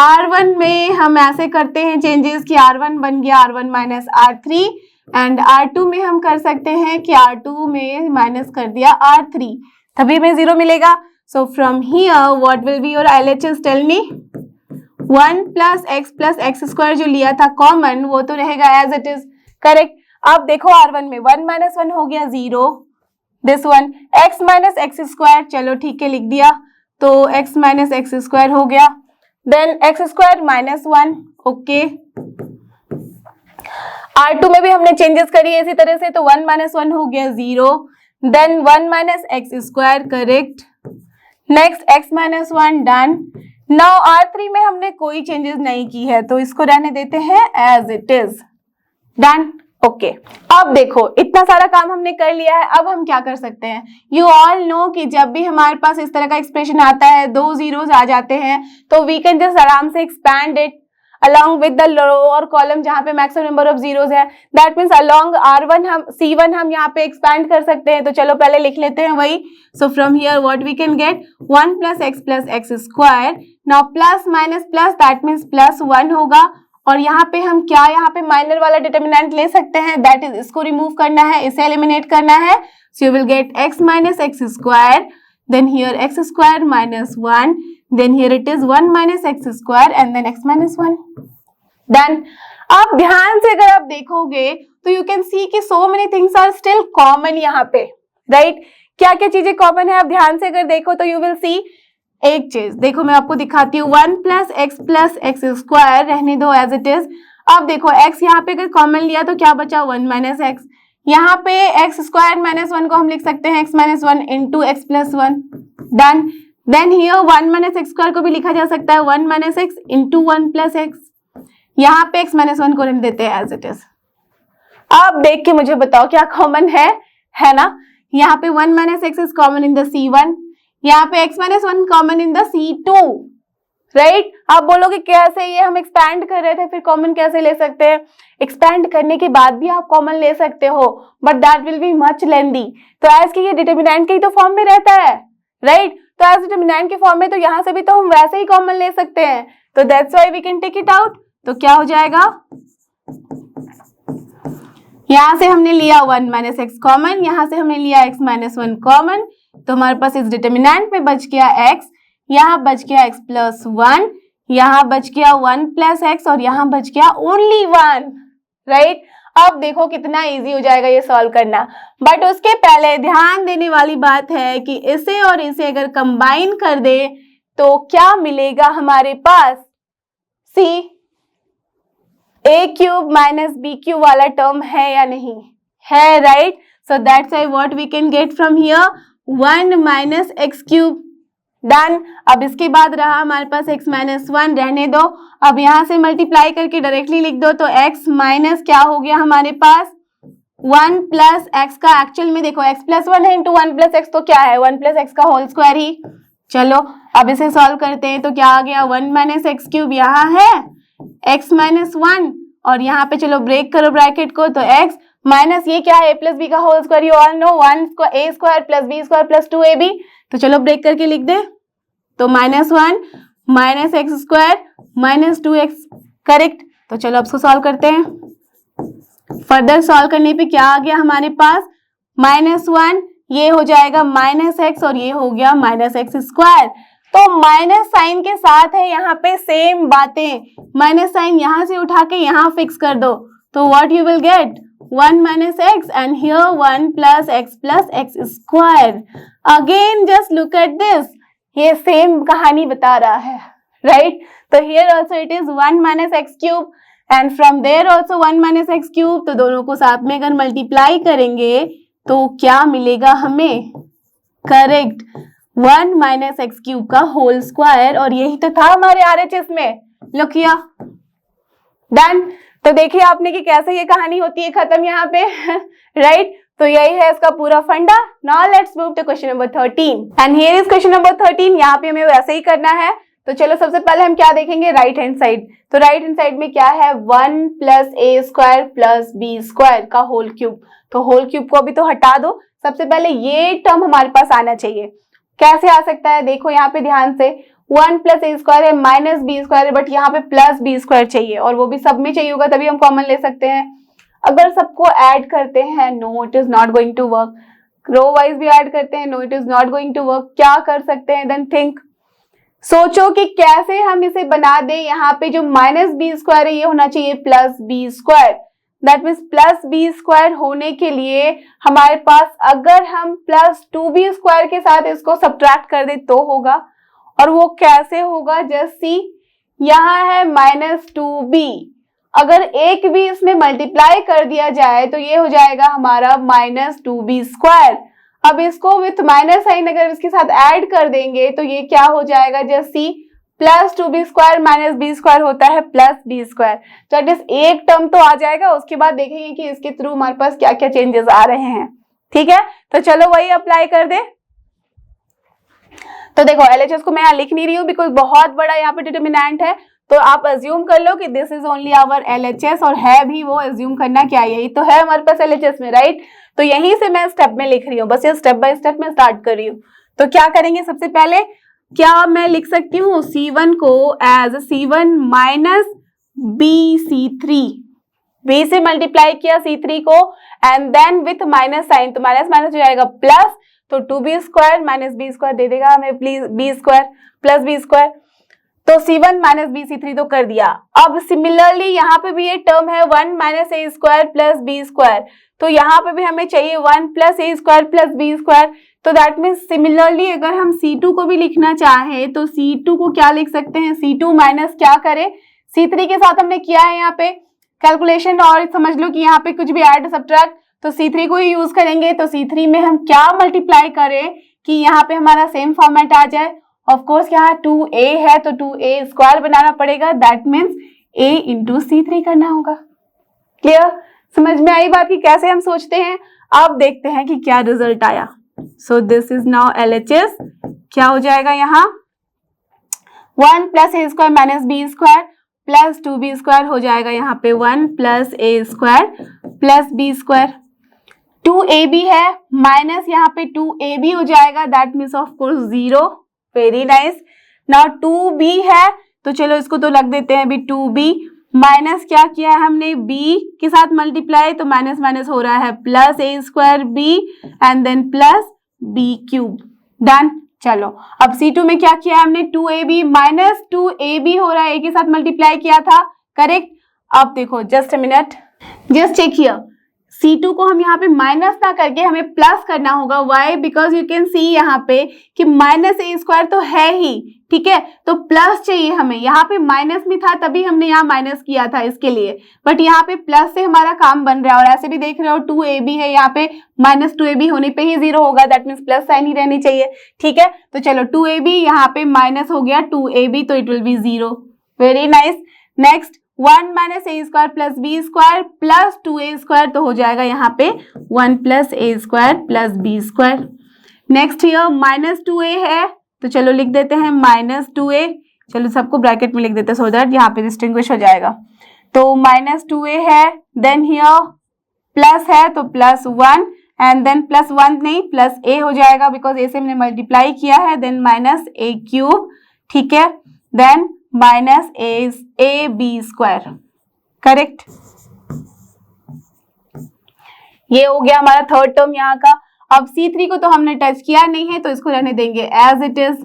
Speaker 1: R1 में हम ऐसे करते हैं चेंजेस कि R1 बन गया R1 minus R3, and R2 में हम कर सकते हैं कि R2 में माइनस कर दिया R3, तभी हमें 0 मिलेगा। So from here what will be your LHS, tell me. 1 plus x square जो लिया था कॉमन वो तो रहेगा एज इट इज, करेक्ट। अब देखो R1 में 1 माइनस 1 हो गया 0, this one x minus x square, चलो ठीक है लिख दिया, तो x माइनस एक्स स्क्वायर हो गया, then x square minus 1, okay. R2 में भी हमने चेंजेस करी है इसी तरह से, तो 1 माइनस 1 हो गया 0, then 1 minus x square, correct, next x minus 1, done. Now R3 में हमने कोई चेंजेस नहीं की है तो इसको रहने देते हैं as it is, done, okay. अब देखो इतना सारा काम हमने कर लिया है, अब हम क्या कर सकते हैं। यू ऑल नो कि जब भी हमारे पास इस तरह का एक्सप्रेशन आता है, दो जीरोस आ जाते हैं, तो वी कैन जस्ट आराम से expand it along with the row और कॉलम जहां पे मैक्सिमम नंबर ऑफ जीरोस है। दैट मीन्स along R1 हम C1 हम यहाँ पे एक्सपैंड कर सकते हैं। तो चलो पहले लिख लेते हैं वही। So from here what we can get 1 + x square. Now plus minus plus that means +1 होगा, और यहाँ पे हम क्या यहाँ पे माइनर वाला डिटर्मिनेंट ले सकते हैं, दैट इज इसको रिमूव करना है, इसे एलिमिनेट करना है। So you will get x - x square, then here x square - 1, then here it is 1 - x square and then x - 1. Done. अब ध्यान से अगर आप देखोगे तो you can see कि so many things are still common यहाँ पे, right? क्या क्या चीजें कॉमन है, आप ध्यान से अगर देखो तो you will see एक चीज, देखो मैं आपको दिखाती हूँ, 1 + x स्क्वायर रहने दो एज इट इज। अब देखो x यहाँ पे अगर कॉमन लिया तो क्या बचा, 1 - x। यहाँ पे x स्क्वायर -1 को हम लिख सकते हैं x - 1 into x + 1। Done. Then here 1 - x square को भी लिखा जा सकता है 1 - x इंटू 1 + x। यहाँ पे x - 1 को रहने देते हैं एज इट इज। अब देख के मुझे बताओ क्या कॉमन है ना। यहाँ पे 1 - x is common in the C1, यहाँ पे x - 1 common in the C2, right. आप बोलोगे कैसे, ये हम एक्सपैंड कर रहे थे फिर कॉमन कैसे ले सकते हैं। एक्सपैंड करने के बाद भी आप कॉमन ले सकते हो, but that will be much lengthy. तो एज कि ये डिटर्मिनेंट के ही तो फॉर्म में रहता है, राइट। तो एज डिटर्मिनेंट के फॉर्म में तो यहाँ से भी तो हम वैसे ही कॉमन ले सकते हैं, तो that's why we can take it out. तो क्या हो जाएगा, यहाँ से हमने लिया 1 - x कॉमन, यहाँ से हमने लिया x - 1 कॉमन, तो हमारे पास इस डिटर्मिनेंट में बच गया x, यहाँ बच गया x + 1, यहाँ बच गया 1 + x और यहाँ बच गया ओनली 1, राइट। अब देखो कितना इजी हो जाएगा ये सॉल्व करना, बट उसके पहले ध्यान देने वाली बात है कि इसे और इसे अगर कंबाइन कर दे तो क्या मिलेगा हमारे पास, सी a³ - b³ वाला टर्म है या नहीं है, right. So that's why what we can get from here 1 - x³। Done. अब इसके बाद रहा हमारे पास x - 1 रहने दो, अब यहाँ से मल्टीप्लाई करके डायरेक्टली लिख दो, तो x माइनस क्या हो गया हमारे पास 1 + x का एक्चुअल में देखो x + 1 है इंटू 1 + x, तो क्या है 1 + x का होल स्क्वायर ही। चलो अब इसे सॉल्व करते हैं, तो क्या आ गया 1 - x³ यहाँ है, x - 1 और यहाँ पे चलो ब्रेक करो ब्रैकेट को, तो x माइनस ये क्या है a + b का whole square, you all know 1 a² + b² + 2ab। तो चलो ब्रेक करके लिख दे, तो -1 - x² - 2x, करेक्ट। तो चलो अब इसको सॉल्व करते हैं। फर्दर सॉल्व करने पे क्या आ गया हमारे पास, -1 ये हो जाएगा -x और ये हो गया -x²। तो माइनस साइन के साथ है यहाँ पे सेम बातें, माइनस साइन यहाँ से उठा के यहाँ फिक्स कर दो, तो what you will get 1 - x and here 1 + x + x²। Again just look at this, ये सेम कहानी बता रहा है, राइट। तो here also it is 1 - x³ and from there also 1 - x³। तो दोनों को साथ में अगर मल्टीप्लाई करेंगे तो क्या मिलेगा हमें, करेक्ट 1 - x³ का होल स्क्वायर, और यही तो था हमारे RHS में। Look here, done. तो देखिए आपने कि कैसे ये कहानी होती है खत्म यहाँ पे, राइट। तो यही है इसका पूरा फंडा। Now let's move to question number 13 and here is question number 13। यहाँ पे हमें वैसे ही करना है, तो चलो सबसे पहले हम क्या देखेंगे, राइट हैंड साइड। तो राइट हैंड साइड में क्या है 1 + a² + b² का होल क्यूब। तो होल क्यूब को अभी तो हटा दो, सबसे पहले ये टर्म हमारे पास आना चाहिए। कैसे आ सकता है, देखो यहाँ पे ध्यान से 1 + a² है -b² है, बट यहाँ पे +b² चाहिए, और वो भी सब में चाहिए होगा तभी हम कॉमन ले सकते हैं। अगर सबको ऐड करते हैं, no it is not going to work. Row wise भी ऐड करते हैं, no it is not going to work. क्या कर सकते हैं, देन थिंक, सोचो कि कैसे हम इसे बना दें। यहाँ पे जो -b² है ये होना चाहिए +b²। दैट मीन्स +b² होने के लिए हमारे पास अगर हम +2b² के साथ इसको सब्ट्रैक्ट कर दे तो होगा, और वो कैसे होगा, जस्ट सी यहाँ है -2b, अगर एक भी इसमें मल्टीप्लाई कर दिया जाए तो ये हो जाएगा हमारा -2b²। अब इसको विथ माइनस साइन अगर इसके साथ ऐड कर देंगे तो ये क्या हो जाएगा, just C plus 2b² minus b² होता है प्लस b²। तो एटलीस्ट एक टर्म तो आ जाएगा, उसके बाद देखेंगे कि इसके थ्रू हमारे पास क्या क्या चेंजेस आ रहे हैं। ठीक है, तो चलो वही अप्लाई कर दे। तो देखो LHS को मैं यहाँ लिख नहीं रही हूँ बिकॉज बहुत बड़ा यहाँ पे डिटर्मिनेंट है, तो आप अज्यूम कर लो कि this is only our LHS, और है भी वो अज्यूम करना क्या, यही तो है हमारे पास LHS में, राइट। तो यहीं से मैं स्टेप में लिख रही हूँ, बस ये स्टेप बाय स्टेप में स्टार्ट कर रही हूँ। तो क्या करेंगे, सबसे पहले क्या मैं लिख सकती हूँ C1 को as C1 minus BC3, B से मल्टीप्लाई किया C3 को and then with minus sign, तो माइनस माइनस हो जाएगा प्लस, तो 2b² माइनस b² दे देगा हमें प्लीज b² प्लस b²। तो C1 माइनस BC3 तो कर दिया। अब सिमिलरली यहाँ पे भी ये टर्म है 1 माइनस a² प्लस b², तो यहाँ पे भी हमें चाहिए 1 प्लस a² प्लस b²। तो दैट मीन्स सिमिलरली अगर हम C2 को भी लिखना चाहे तो C2 को क्या लिख सकते हैं, C2 माइनस क्या करें, C3 के साथ हमने किया है यहाँ पे कैलकुलेशन, और समझ लो कि यहाँ पे कुछ भी ऐड सब्ट्रैक्ट, तो C3 को ही यूज करेंगे। तो C3 में हम क्या मल्टीप्लाई करें कि यहाँ पे हमारा सेम फॉर्मेट आ जाए। ऑफ कोर्स यहाँ 2a है तो 2a² बनाना पड़ेगा, that means a into C3 करना होगा। क्लियर, समझ में आई बात की कैसे हम सोचते हैं। अब देखते हैं कि क्या रिजल्ट आया। सो दिस इज नाउ LHS, क्या हो जाएगा यहाँ 1 plus a² minus b² plus 2b² हो जाएगा यहाँ पे 1 plus a² plus b²। 2ab है माइनस यहाँ पे 2ab हो जाएगा, that means of course 0। Very nice. Now 2b है तो चलो इसको तो लग देते हैं अभी 2b माइनस क्या किया है हमने b के साथ मल्टीप्लाई, तो माइनस माइनस हो रहा है plus a²b and then plus b³ done. चलो अब C2 में क्या किया हमने 2ab माइनस 2ab हो रहा है, a के साथ मल्टीप्लाई किया था, करेक्ट। अब देखो just a minute, just check here, C2 को हम यहाँ पे माइनस ना करके हमें प्लस करना होगा। Why, because you can see यहाँ पे कि माइनस a² तो है ही, ठीक है, तो प्लस चाहिए हमें। यहाँ पे माइनस में था तभी हमने यहाँ माइनस किया था इसके लिए, बट यहाँ पे प्लस से हमारा काम बन रहा है। और ऐसे भी देख रहे हो 2ab है यहाँ पे, माइनस 2ab होने पे ही 0 होगा, दैट मीन्स प्लस साइन ही रहनी चाहिए। ठीक है, तो चलो 2ab यहाँ पे माइनस हो गया 2ab, तो it will B 0। Very nice. Next 1 minus a² plus b² plus 2a², तो हो जाएगा यहाँ पे 1 plus a² plus b²। Next here minus 2a है तो चलो लिख देते हैं माइनस 2a, चलो सबको ब्रैकेट में लिख देते हैं सो दैट यहाँ पे डिस्टिंग्विश हो जाएगा। तो माइनस 2a है, देन हियर प्लस है तो प्लस 1 एंड देन प्लस 1 नहीं प्लस a हो जाएगा बिकॉज a से हमने मल्टीप्लाई किया है, देन माइनस a³, ठीक है, देन माइनस ab², करेक्ट। ये हो गया हमारा थर्ड टर्म यहाँ का। अब C3 को तो हमने टच किया नहीं है तो इसको रहने देंगे एज इट इज।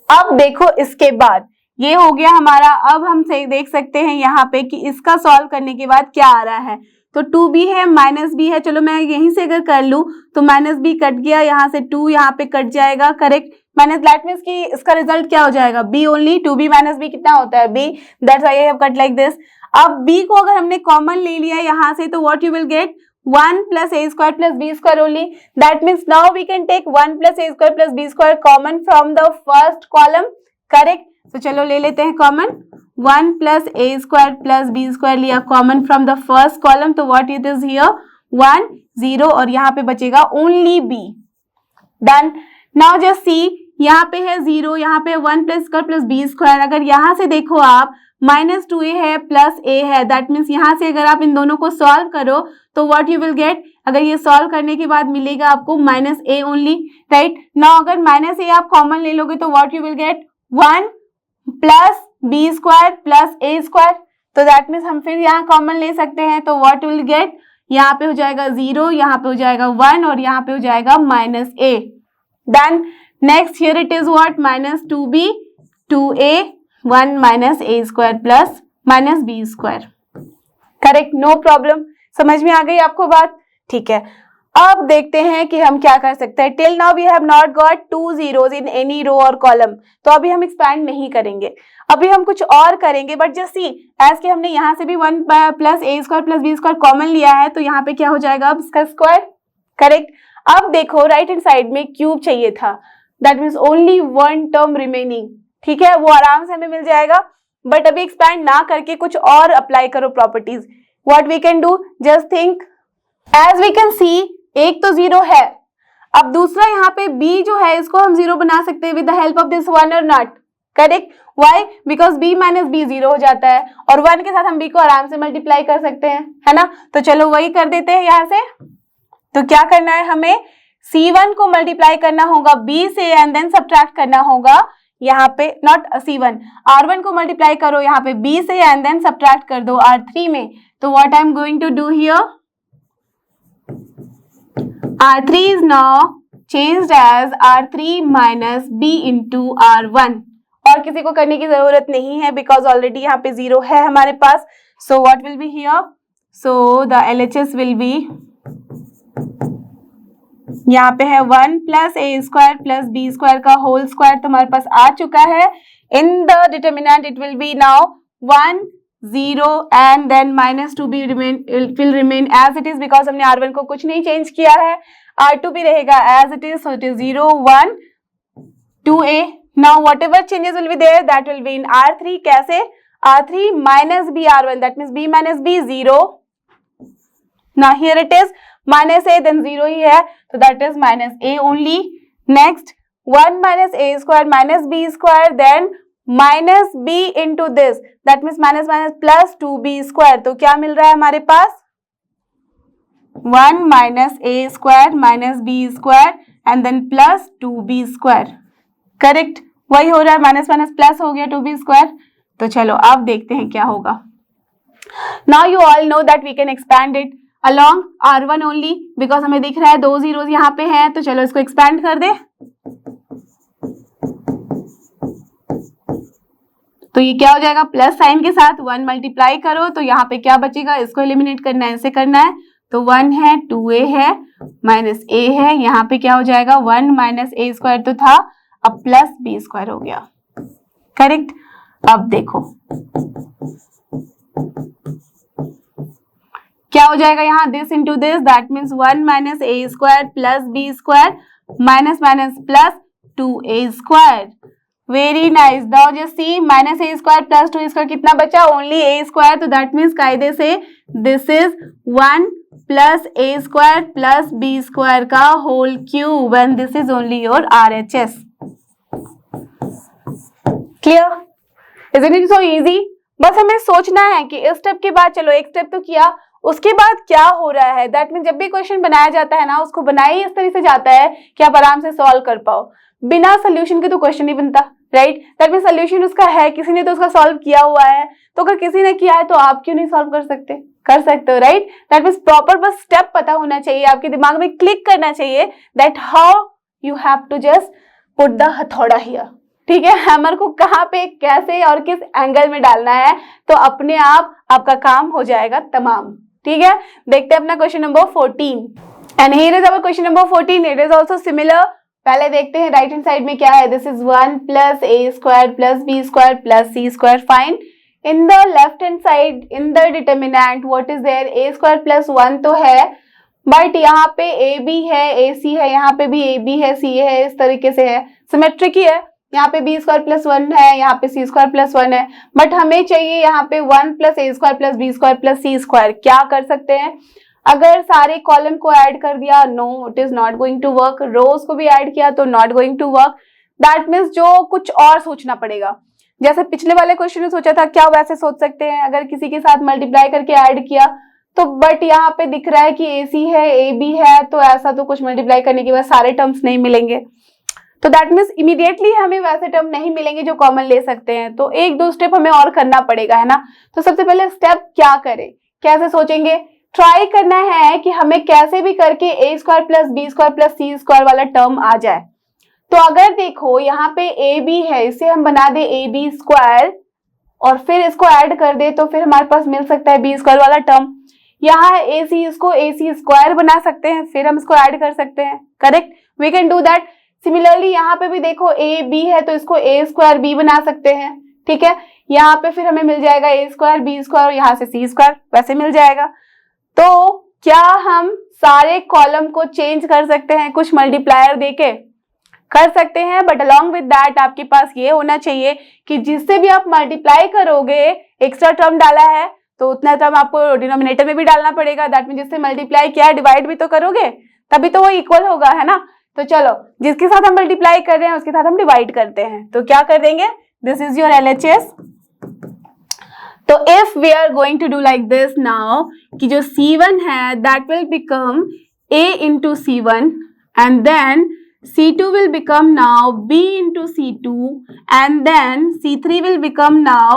Speaker 1: अब देखो इसके बाद ये हो गया हमारा। अब हम सही देख सकते हैं यहाँ पे कि इसका सॉल्व करने के बाद क्या आ रहा है। तो 2b है माइनस b है, चलो मैं यहीं से अगर कर लूं तो माइनस b कट गया, यहाँ से 2 यहाँ पे कट जाएगा, करेक्ट। माइनस दैट मीन्स कि इसका रिजल्ट क्या हो जाएगा b only. 2b minus b कितना होता है b, that's why I have cut like this. अब b को अगर हमने कॉमन ले लिया यहाँ से तो what you will get 1 plus a² plus b² only, that means now we can take 1 plus a² plus b² common from the first column, correct. तो चलो ले लेते हैं common, 1 plus a² plus b² लिया common from the first column, तो व्हाट इट इज हियर 1 0 और यहाँ पे बचेगा only b, done. Now just सी यहाँ पे है 0, यहाँ पे 1 प्लस b²। अगर यहाँ से देखो आप माइनस 2a है प्लस a है, दैट मीन्स यहाँ से अगर आप इन दोनों को सॉल्व करो तो व्हाट यू विल गेट, अगर ये सॉल्व करने के बाद मिलेगा आपको minus a only, right. Now अगर माइनस a आप कॉमन ले लोगे तो what you will get 1 plus b² plus a², तो दैट मीन्स हम फिर यहाँ कॉमन ले सकते हैं, तो व्हाट विल गेट, यहाँ पे हो जाएगा 0, यहाँ पे हो जाएगा 1 और यहाँ पे हो जाएगा minus a, done. Next here it is what minus 2b 2a 1 minus a² plus minus b², correct, no problem. समझ में आ गई आपको बात, ठीक है। अब देखते हैं कि हम क्या कर सकते हैं। Till now we have not got 2 zeros in any row और कॉलम, तो अभी हम एक्सपैंड नहीं करेंगे, अभी हम कुछ और करेंगे। बट जस्ट सी एज के हमने यहाँ से भी 1 plus a² plus b² common लिया है, तो यहाँ पे क्या हो जाएगा अब इसका स्क्वायर, करेक्ट। अब देखो राइट हैंड साइड में क्यूब चाहिए था, that means only one term remaining, ठीक है, वो आराम से हमें मिल जाएगा। बट अभी एक्सपैंड ना करके कुछ और अप्लाई करो properties. What we can do, just think, as we can see एक तो जीरो है, अब दूसरा यहाँ पे b जो है इसको हम जीरो बना सकते हैं with the help of this one और not, correct, why, because b minus b zero हो जाता है और 1 के साथ हम b को आराम से मल्टीप्लाई कर सकते हैं, है ना। तो चलो वही कर देते हैं यहाँ से। तो क्या करना है, हमें c1 को मल्टीप्लाई करना होगा b से एंड देन सब्ट्रैक्ट करना होगा यहाँ पे, नॉट c1, r1 को मल्टीप्लाई करो यहाँ पे b से एंड देन सब्ट्रैक्ट कर दो r3 में। तो what I am going to do here, R3 is now changed as R3 minus B into R1, और किसी को करने की जरूरत नहीं है बिकॉज ऑलरेडी यहाँ पे जीरो है हमारे पास। So what will be here, so the LHS will be, यहाँ पे है 1 प्लस ए स्क्वायर प्लस बी स्क्वायर का होल स्क्वायर तो हमारे पास आ चुका है। In the determinant it will be now 1 0 and then minus 2b will remain as it is because हमने r1 को कुछ नहीं चेंज किया है, r2 भी रहेगा as it is, so it is 0 1 2a। now whatever changes will be there that will be in r3, कैसे, r3 minus b r1, that means b minus b 0, now here it is minus a then 0 ही है तो that is minus a only। next 1 minus a square minus b square then minus b into this, that means minus minus plus 2b square, तो क्या मिल रहा है हमारे पास 1 minus a square minus b square and then plus 2b square, correct, वही हो रहा है, माइनस माइनस प्लस हो गया 2b स्क्वायर। तो चलो अब देखते हैं क्या होगा। Now you all know that we can expand it along r1 only because हमें दिख रहा है 2 जीरोस यहाँ पे हैं, तो चलो इसको एक्सपैंड कर दे। तो ये क्या हो जाएगा, प्लस साइन के साथ 1 मल्टीप्लाई करो तो यहाँ पे क्या बचेगा, इसको एलिमिनेट करना है, ऐसे करना है, तो 1 है 2a है माइनस a है, यहाँ पे क्या हो जाएगा 1 माइनस a स्क्वायर तो था, अब प्लस b स्क्वायर हो गया, करेक्ट। अब देखो क्या हो जाएगा यहाँ, this into this, that means 1 minus a square plus b square minus minus plus 2a square, very nice. Now just see minus a square plus 2 square कितना बचा, ओनली ए स्क्वायर, तो दैट मीन्स कायदे से this is 1 plus A square plus B square का whole cube and this is only your RHS। Clear, isn't it so easy. बस हमें सोचना है कि इस स्टेप के बाद, चलो एक स्टेप तो किया, उसके बाद क्या हो रहा है, दैट मीन्स जब भी क्वेश्चन बनाया जाता है ना उसको बनाया इस तरह से जाता है कि आप आराम से सॉल्व कर पाओ, बिना सोल्यूशन के तो क्वेश्चन नहीं बनता, राइट। दैट मीन्स सोल्यूशन उसका है, किसी ने तो उसका सॉल्व किया हुआ है, तो अगर किसी ने किया है तो आप क्यों नहीं सॉल्व कर सकते, कर सकते हो, राइट। दैट मीन्स प्रॉपर बस स्टेप पता होना चाहिए, आपके दिमाग में क्लिक करना चाहिए that how you have to just put the हथौड़ा हियर, ठीक है, हैमर को कहाँ पे कैसे और किस एंगल में डालना है, तो अपने आप आपका काम हो जाएगा तमाम, ठीक है। देखते हैं अपना question number 14 and here is our question number 14, it is also similar. पहले देखते हैं राइट हैंड साइड में क्या है, this is 1 plus A square plus B square plus C square, fine. In the left hand side in the determinant what is there, A square plus 1 तो है, बट यहाँ पे ए बी है, ए सी है, यहाँ पे भी ए बी है, सी है, इस तरीके से है, सिमेट्रिक ही है, यहाँ पे बी स्क्वायर प्लस 1 है, यहाँ पे सी स्क्वायर प्लस 1 है, बट हमें चाहिए यहाँ पे 1 प्लस ए square plus B square plus सी स्क्वायर। क्या कर सकते हैं, अगर सारे कॉलम को ऐड कर दिया, no it is not going to work, rows को भी ऐड किया तो not going to work, that means जो कुछ और सोचना पड़ेगा, जैसे पिछले वाले क्वेश्चन में सोचा था क्या वैसे सोच सकते हैं, अगर किसी के साथ मल्टीप्लाई करके ऐड किया तो, बट यहाँ पे दिख रहा है कि ए सी है ए बी है, तो ऐसा तो कुछ मल्टीप्लाई करने के बाद सारे टर्म्स नहीं मिलेंगे, तो दैट मीन्स इमीडिएटली हमें वैसे टर्म नहीं मिलेंगे जो कॉमन ले सकते हैं, तो एक दो स्टेप हमें और करना पड़ेगा, है ना। तो सबसे पहले स्टेप क्या करें, कैसे सोचेंगे, ट्राई करना है कि हमें कैसे भी करके a square plus B square plus C square वाला टर्म आ जाए। तो अगर देखो यहाँ पे ए बी है, इसे हम बना दे ए बी स्क्वायर और फिर इसको ऐड कर दे तो फिर हमारे पास मिल सकता है बी स्क्वायर वाला टर्म। यहाँ ए सी, इसको ए सी स्क्वायर बना सकते हैं, फिर हम इसको ऐड कर सकते हैं, correct, we can do that. Similarly यहाँ पे भी देखो ए बी है तो इसको ए स्क्वायर बी बना सकते हैं, ठीक है, यहाँ पे फिर हमें मिल जाएगा ए स्क्वायर बी स्क्वायर और यहाँ से सी स्क्वायर वैसे मिल जाएगा। तो क्या हम सारे कॉलम को चेंज कर सकते हैं कुछ मल्टीप्लायर देके, कर सकते हैं, बट अलॉन्ग विद दैट आपके पास ये होना चाहिए कि जिससे भी आप मल्टीप्लाई करोगे, एक्स्ट्रा टर्म डाला है तो उतना टर्म आपको डिनोमिनेटर में भी डालना पड़ेगा। दैट मीन जिससे मल्टीप्लाई किया है डिवाइड भी तो करोगे, तभी तो वो इक्वल होगा, है ना। तो चलो, जिसके साथ हम मल्टीप्लाई कर रहे हैं उसके साथ हम डिवाइड करते हैं। तो क्या कर देंगे, दिस इज योर LHS। तो if we are going to do like this now, कि जो C1 है that will become A into C1 and then C2 will become now B into C2 and then C3 will become now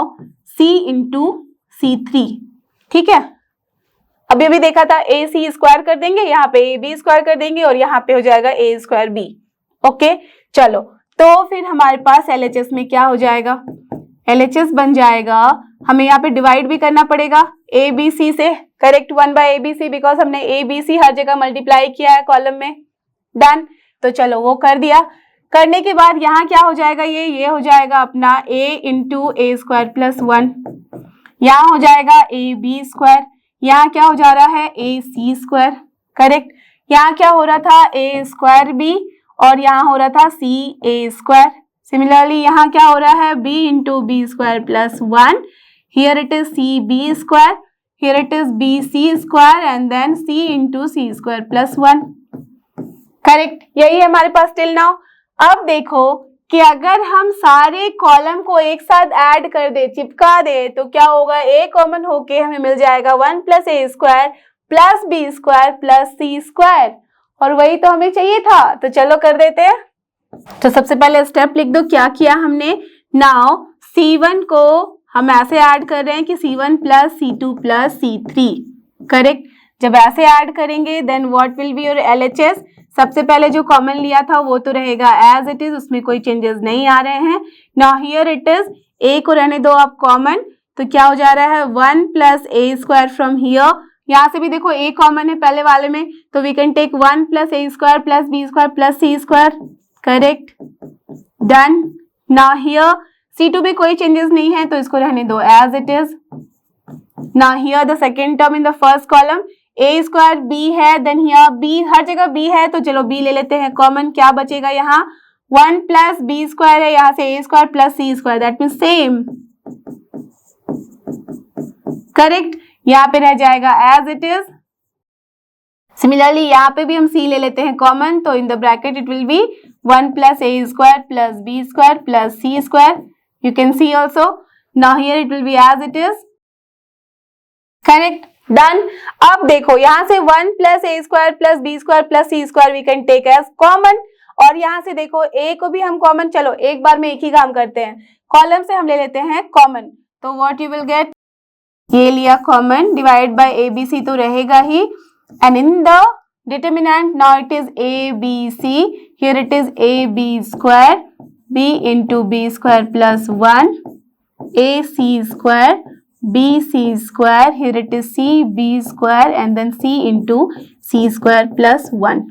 Speaker 1: C into C3। ठीक है, अभी देखा था AC स्क्वायर कर देंगे, यहाँ पे AB स्क्वायर कर देंगे और यहाँ पे हो जाएगा A स्क्वायर B। ओके, चलो, तो फिर हमारे पास LHS में क्या हो जाएगा, LHS बन जाएगा, हमें यहाँ पे डिवाइड भी करना पड़ेगा ABC से, करेक्ट, 1/ABC, बिकॉज हमने ABC हर जगह मल्टीप्लाई किया है कॉलम में। डन, तो चलो वो कर दिया। करने के बाद यहाँ क्या हो जाएगा, ये हो जाएगा अपना A into A square plus 1, यहाँ हो जाएगा AB स्क्वायर, यहाँ क्या हो जा रहा है AC स्क्वायर, करेक्ट, यहाँ क्या हो रहा था A स्क्वायर B और यहाँ हो रहा था CA स्क्वायर। सिमिलरली यहाँ क्या हो रहा है B into B square plus 1, here it is CB square, here it is BC square and then C into C square plus 1। Correct, यही है हमारे पास टिल नाउ। अब देखो कि अगर हम सारे कॉलम को एक साथ ऐड कर दे, चिपका दे, तो क्या होगा, A कॉमन होके हमें मिल जाएगा 1 plus A square plus B square plus C square, और वही तो हमें चाहिए था। तो चलो कर देते हैं। तो सबसे पहले स्टेप लिख दो, क्या किया हमने, नाउ C1 को हम ऐसे ऐड कर रहे हैं कि C1 plus C2 plus C3, correct. जब ऐसे ऐड करेंगे then what will be your LHS, सबसे पहले जो कॉमन लिया था वो तो रहेगा एज इट इज, उसमें कोई चेंजेस नहीं आ रहे हैं। Now here it is, A को रहने दो आप कॉमन, तो क्या हो जा रहा है 1 plus A square from here, यहाँ से भी देखो A कॉमन है पहले वाले में, तो we can take 1 plus A square plus B square plus C square, correct, done. Now here C2 में कोई चेंजेस नहीं है तो इसको रहने दो as it is. Now here the second term in the first column, A square B है, देन हियर B, हर जगह B है तो चलो B ले लेते हैं कॉमन, क्या बचेगा यहाँ 1 प्लस B स्क्वायर है, यहाँ से A square plus C square, that means same, correct, यहाँ पे रह जाएगा एज इट इज। सिमिलरली यहाँ पे भी हम C ले लेते हैं कॉमन, तो in the bracket it will be 1 plus A square plus B square plus C square, you can see also. Now here it will be as it is, correct, done. अब देखो यहाँ से 1 plus A square plus B square plus C square we can take as common, और यहाँ से देखो A को भी हम कॉमन, चलो एक बार में एक ही काम करते हैं, कॉलम से हम ले लेते हैं कॉमन, तो व्हाट यू विल गेट, ये लिया कॉमन, डिवाइड बाय ABC तो रहेगा ही, and in the determinant now it is ABC, here it is AB square B into B square plus 1 AC square BC square, here it is CB square and then C into C square plus 1.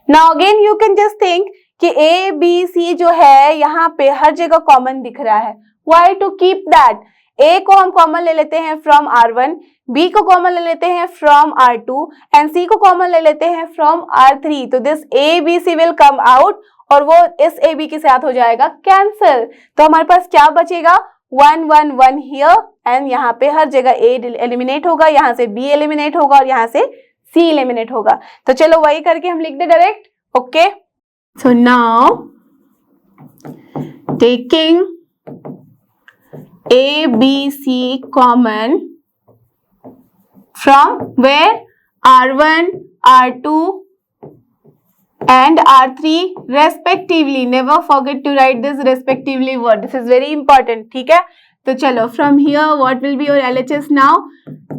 Speaker 1: Now again you can just think कि A, B, C जो है यहाँ पे हर जगह कॉमन दिख रहा है, why to keep that? A को हम कॉमन ले लेते हैं from R1, B को कॉमन ले लेते हैं from R2 and C को कॉमन ले लेते हैं from R3, तो this A, B, C will come out और वो इस A, B के साथ हो जाएगा कैंसिल, तो हमारे पास क्या बचेगा 1 1 1 हियर, एंड यहाँ पे हर जगह A एलिमिनेट होगा, यहाँ से B एलिमिनेट होगा और यहाँ से C एलिमिनेट होगा। तो चलो वही करके हम लिख दे direct, okay. So now taking A B C common from where R1 R2 and R3 respectively, never forget to write this respectively word, this is very important, ठीक है। तो चलो from here what will be your LHS now,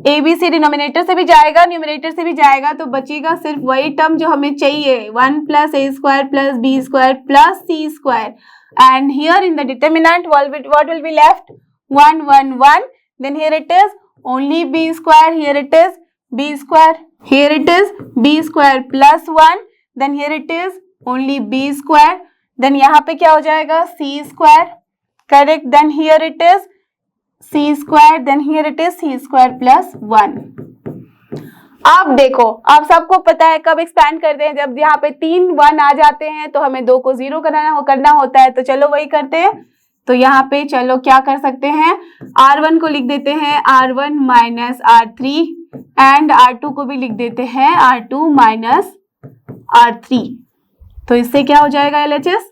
Speaker 1: ABC denominator से भी जाएगा न्यूमरेटर से भी जाएगा, तो बचेगा सिर्फ वही टर्म जो हमें चाहिए 1 plus A square plus B square plus C square, and here in the determinant what will be left 1 1 1, then here it is only B square, here it is B square, here it is B square plus 1, then here it is only B square, then यहाँ पे क्या हो जाएगा C square, correct, then here it is C square, then here it is C square plus 1. आप देखो, आप सबको पता है कब एक्सपैंड करते हैं, जब यहाँ पे 3 1 आ जाते हैं तो हमें 2 को 0 करना होता है। तो चलो वही करते हैं। तो यहाँ पे चलो क्या कर सकते हैं, R1 को लिख देते हैं R1 minus R3 and R2 को भी लिख देते हैं R2 माइनस R3। तो इससे क्या हो जाएगा LHS,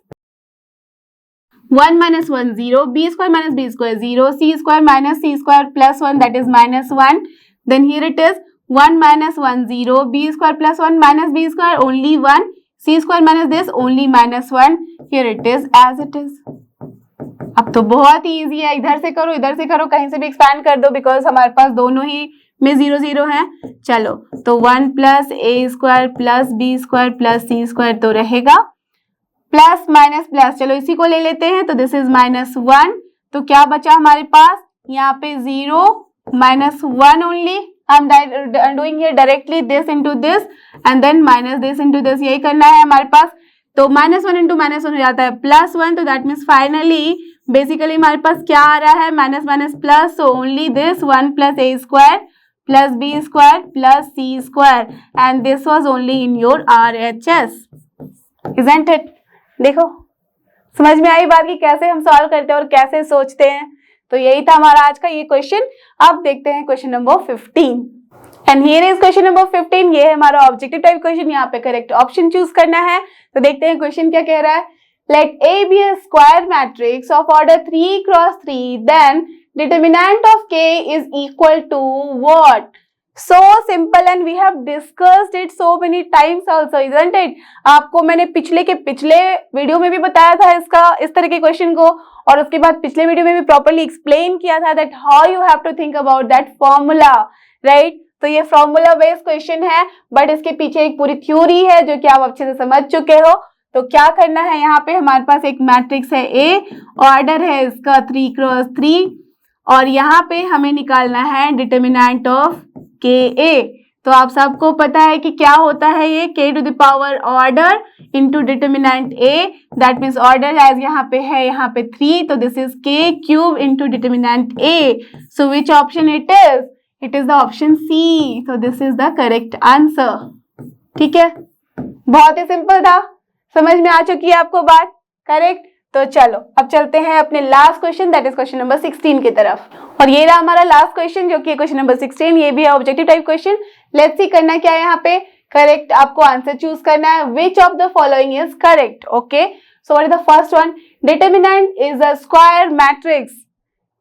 Speaker 1: 1 minus 1 0, b square minus b square 0, c square minus c square plus 1 that is minus 1. Then here it is 1 minus 1 0, b square plus 1 minus b square only 1, c square minus this only minus 1. Here it is as it is. अब तो बहुत ही इजी है, इधर से करो इधर से करो, कहीं से भी एक्सपैंड कर दो बिकॉज हमारे पास दोनों ही में 0 0 है। चलो तो 1 plus a square plus b square plus c square तो रहेगा, प्लस माइनस प्लस, चलो इसी को ले लेते हैं। तो दिस इज -1, तो क्या बचा हमारे पास यहाँ पे 0 -1 only. I am doing here directly this into this and then minus this into this, यही करना है हमारे पास। तो -1 इंटू -1 हो जाता है +1, तो दैट मीन्स फाइनली बेसिकली हमारे पास क्या आ रहा है, minus minus plus, so only this 1 plus a square plus b square plus c square and this was only in your RHS, isn't it. देखो समझ में आई बात कि कैसे हम सॉल्व करते हैं और कैसे सोचते हैं। तो यही था हमारा आज का ये क्वेश्चन। अब देखते हैं question number 15 and here is question number 15। ये है हमारा ऑब्जेक्टिव टाइप क्वेश्चन, यहाँ पे करेक्ट ऑप्शन चूज करना है। तो देखते हैं क्वेश्चन क्या कह रहा है। Let A be a square matrix of order 3 cross 3, then determinant of K is equal to what? So simple and we have discussed it so many times also, isn't it? आपको मैंने पिछले वीडियो में भी बताया था इस तरह के क्वेश्चन को, और उसके बाद पिछले वीडियो में भी प्रॉपर्ली एक्सप्लेन किया था that how you have to think about that formula, right. तो ये फॉर्मूला बेस्ड क्वेश्चन है, बट इसके पीछे एक पूरी थ्योरी है जो कि आप अच्छे से समझ चुके हो। तो क्या करना है, यहाँ पे हमारे पास एक मैट्रिक्स है A, ऑर्डर है इसका 3 क्रॉस 3, और यहाँ पे हमें निकालना है डिटर्मिनेंट ऑफ KA। तो आप सबको पता है कि क्या होता है ये, K to the power order into determinant A, that means order as यहाँ पे है यहाँ पे 3, तो this is K cube into determinant A। So which option it is the option C। तो this is the correct answer. ठीक है, बहुत ही सिंपल था, समझ में आ चुकी है आपको बात, करेक्ट। तो चलो अब चलते हैं अपने last question, that is question number 16 की तरफ। और ये रहा हमारा लास्ट क्वेश्चन जो कि क्वेश्चन नंबर 16, ये भी है objective type question. Let's see करना क्या है यहाँ पे, करेक्ट आपको आंसर चूज करना है। Which of the following is correct, okay. So what is the first one, determinant is a square matrix.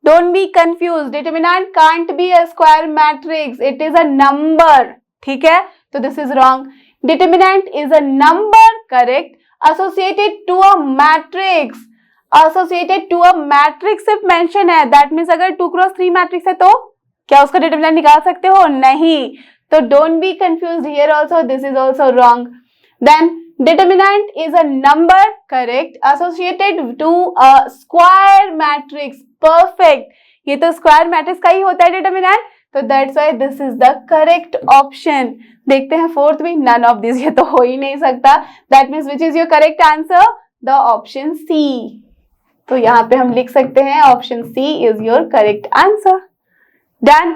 Speaker 1: Don't be confuse, determinant can't be a square matrix, it is a number, ठीक है। तो this is wrong, determinant is a number, correct. associated to a matrix, associated to a matrix सिर्फ मेंशन है, दैट मीन्स अगर 2 क्रॉस 3 मैट्रिक्स है तो क्या उसका डिटर्मिनेंट निकाल सकते हो, नहीं। तो don't be confused here also, this is also wrong. Then determinant is a number, correct, associated to a square matrix, perfect. ये तो स्क्वायर मैट्रिक्स का ही होता है डिटर्मिनेंट, तो that's why this is the correct option. देखते हैं फोर्थ भी, नन ऑफ दिस, ये तो हो ही नहीं सकता। That means which is your correct answer, the option C. तो यहाँ पे हम लिख सकते हैं option C is your correct answer. Done.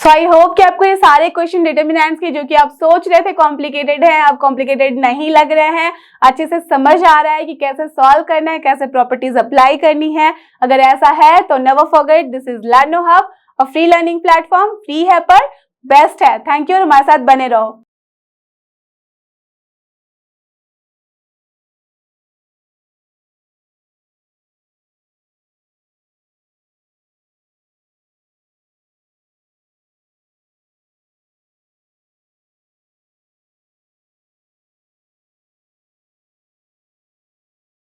Speaker 1: So I hope कि आपको ये सारे क्वेश्चन डिटर्मिनेंट्स के जो कि आप सोच रहे थे कॉम्प्लिकेटेड है, अब कॉम्प्लिकेटेड नहीं लग रहे हैं, अच्छे से समझ आ रहा है कि कैसे सॉल्व करना है, कैसे प्रॉपर्टीज अप्लाई करनी है। अगर ऐसा है तो never forget, this is लर्नो hub, और फ्री लर्निंग प्लेटफॉर्म, फ्री है पर बेस्ट है। थैंक यू और हमारे साथ बने रहो।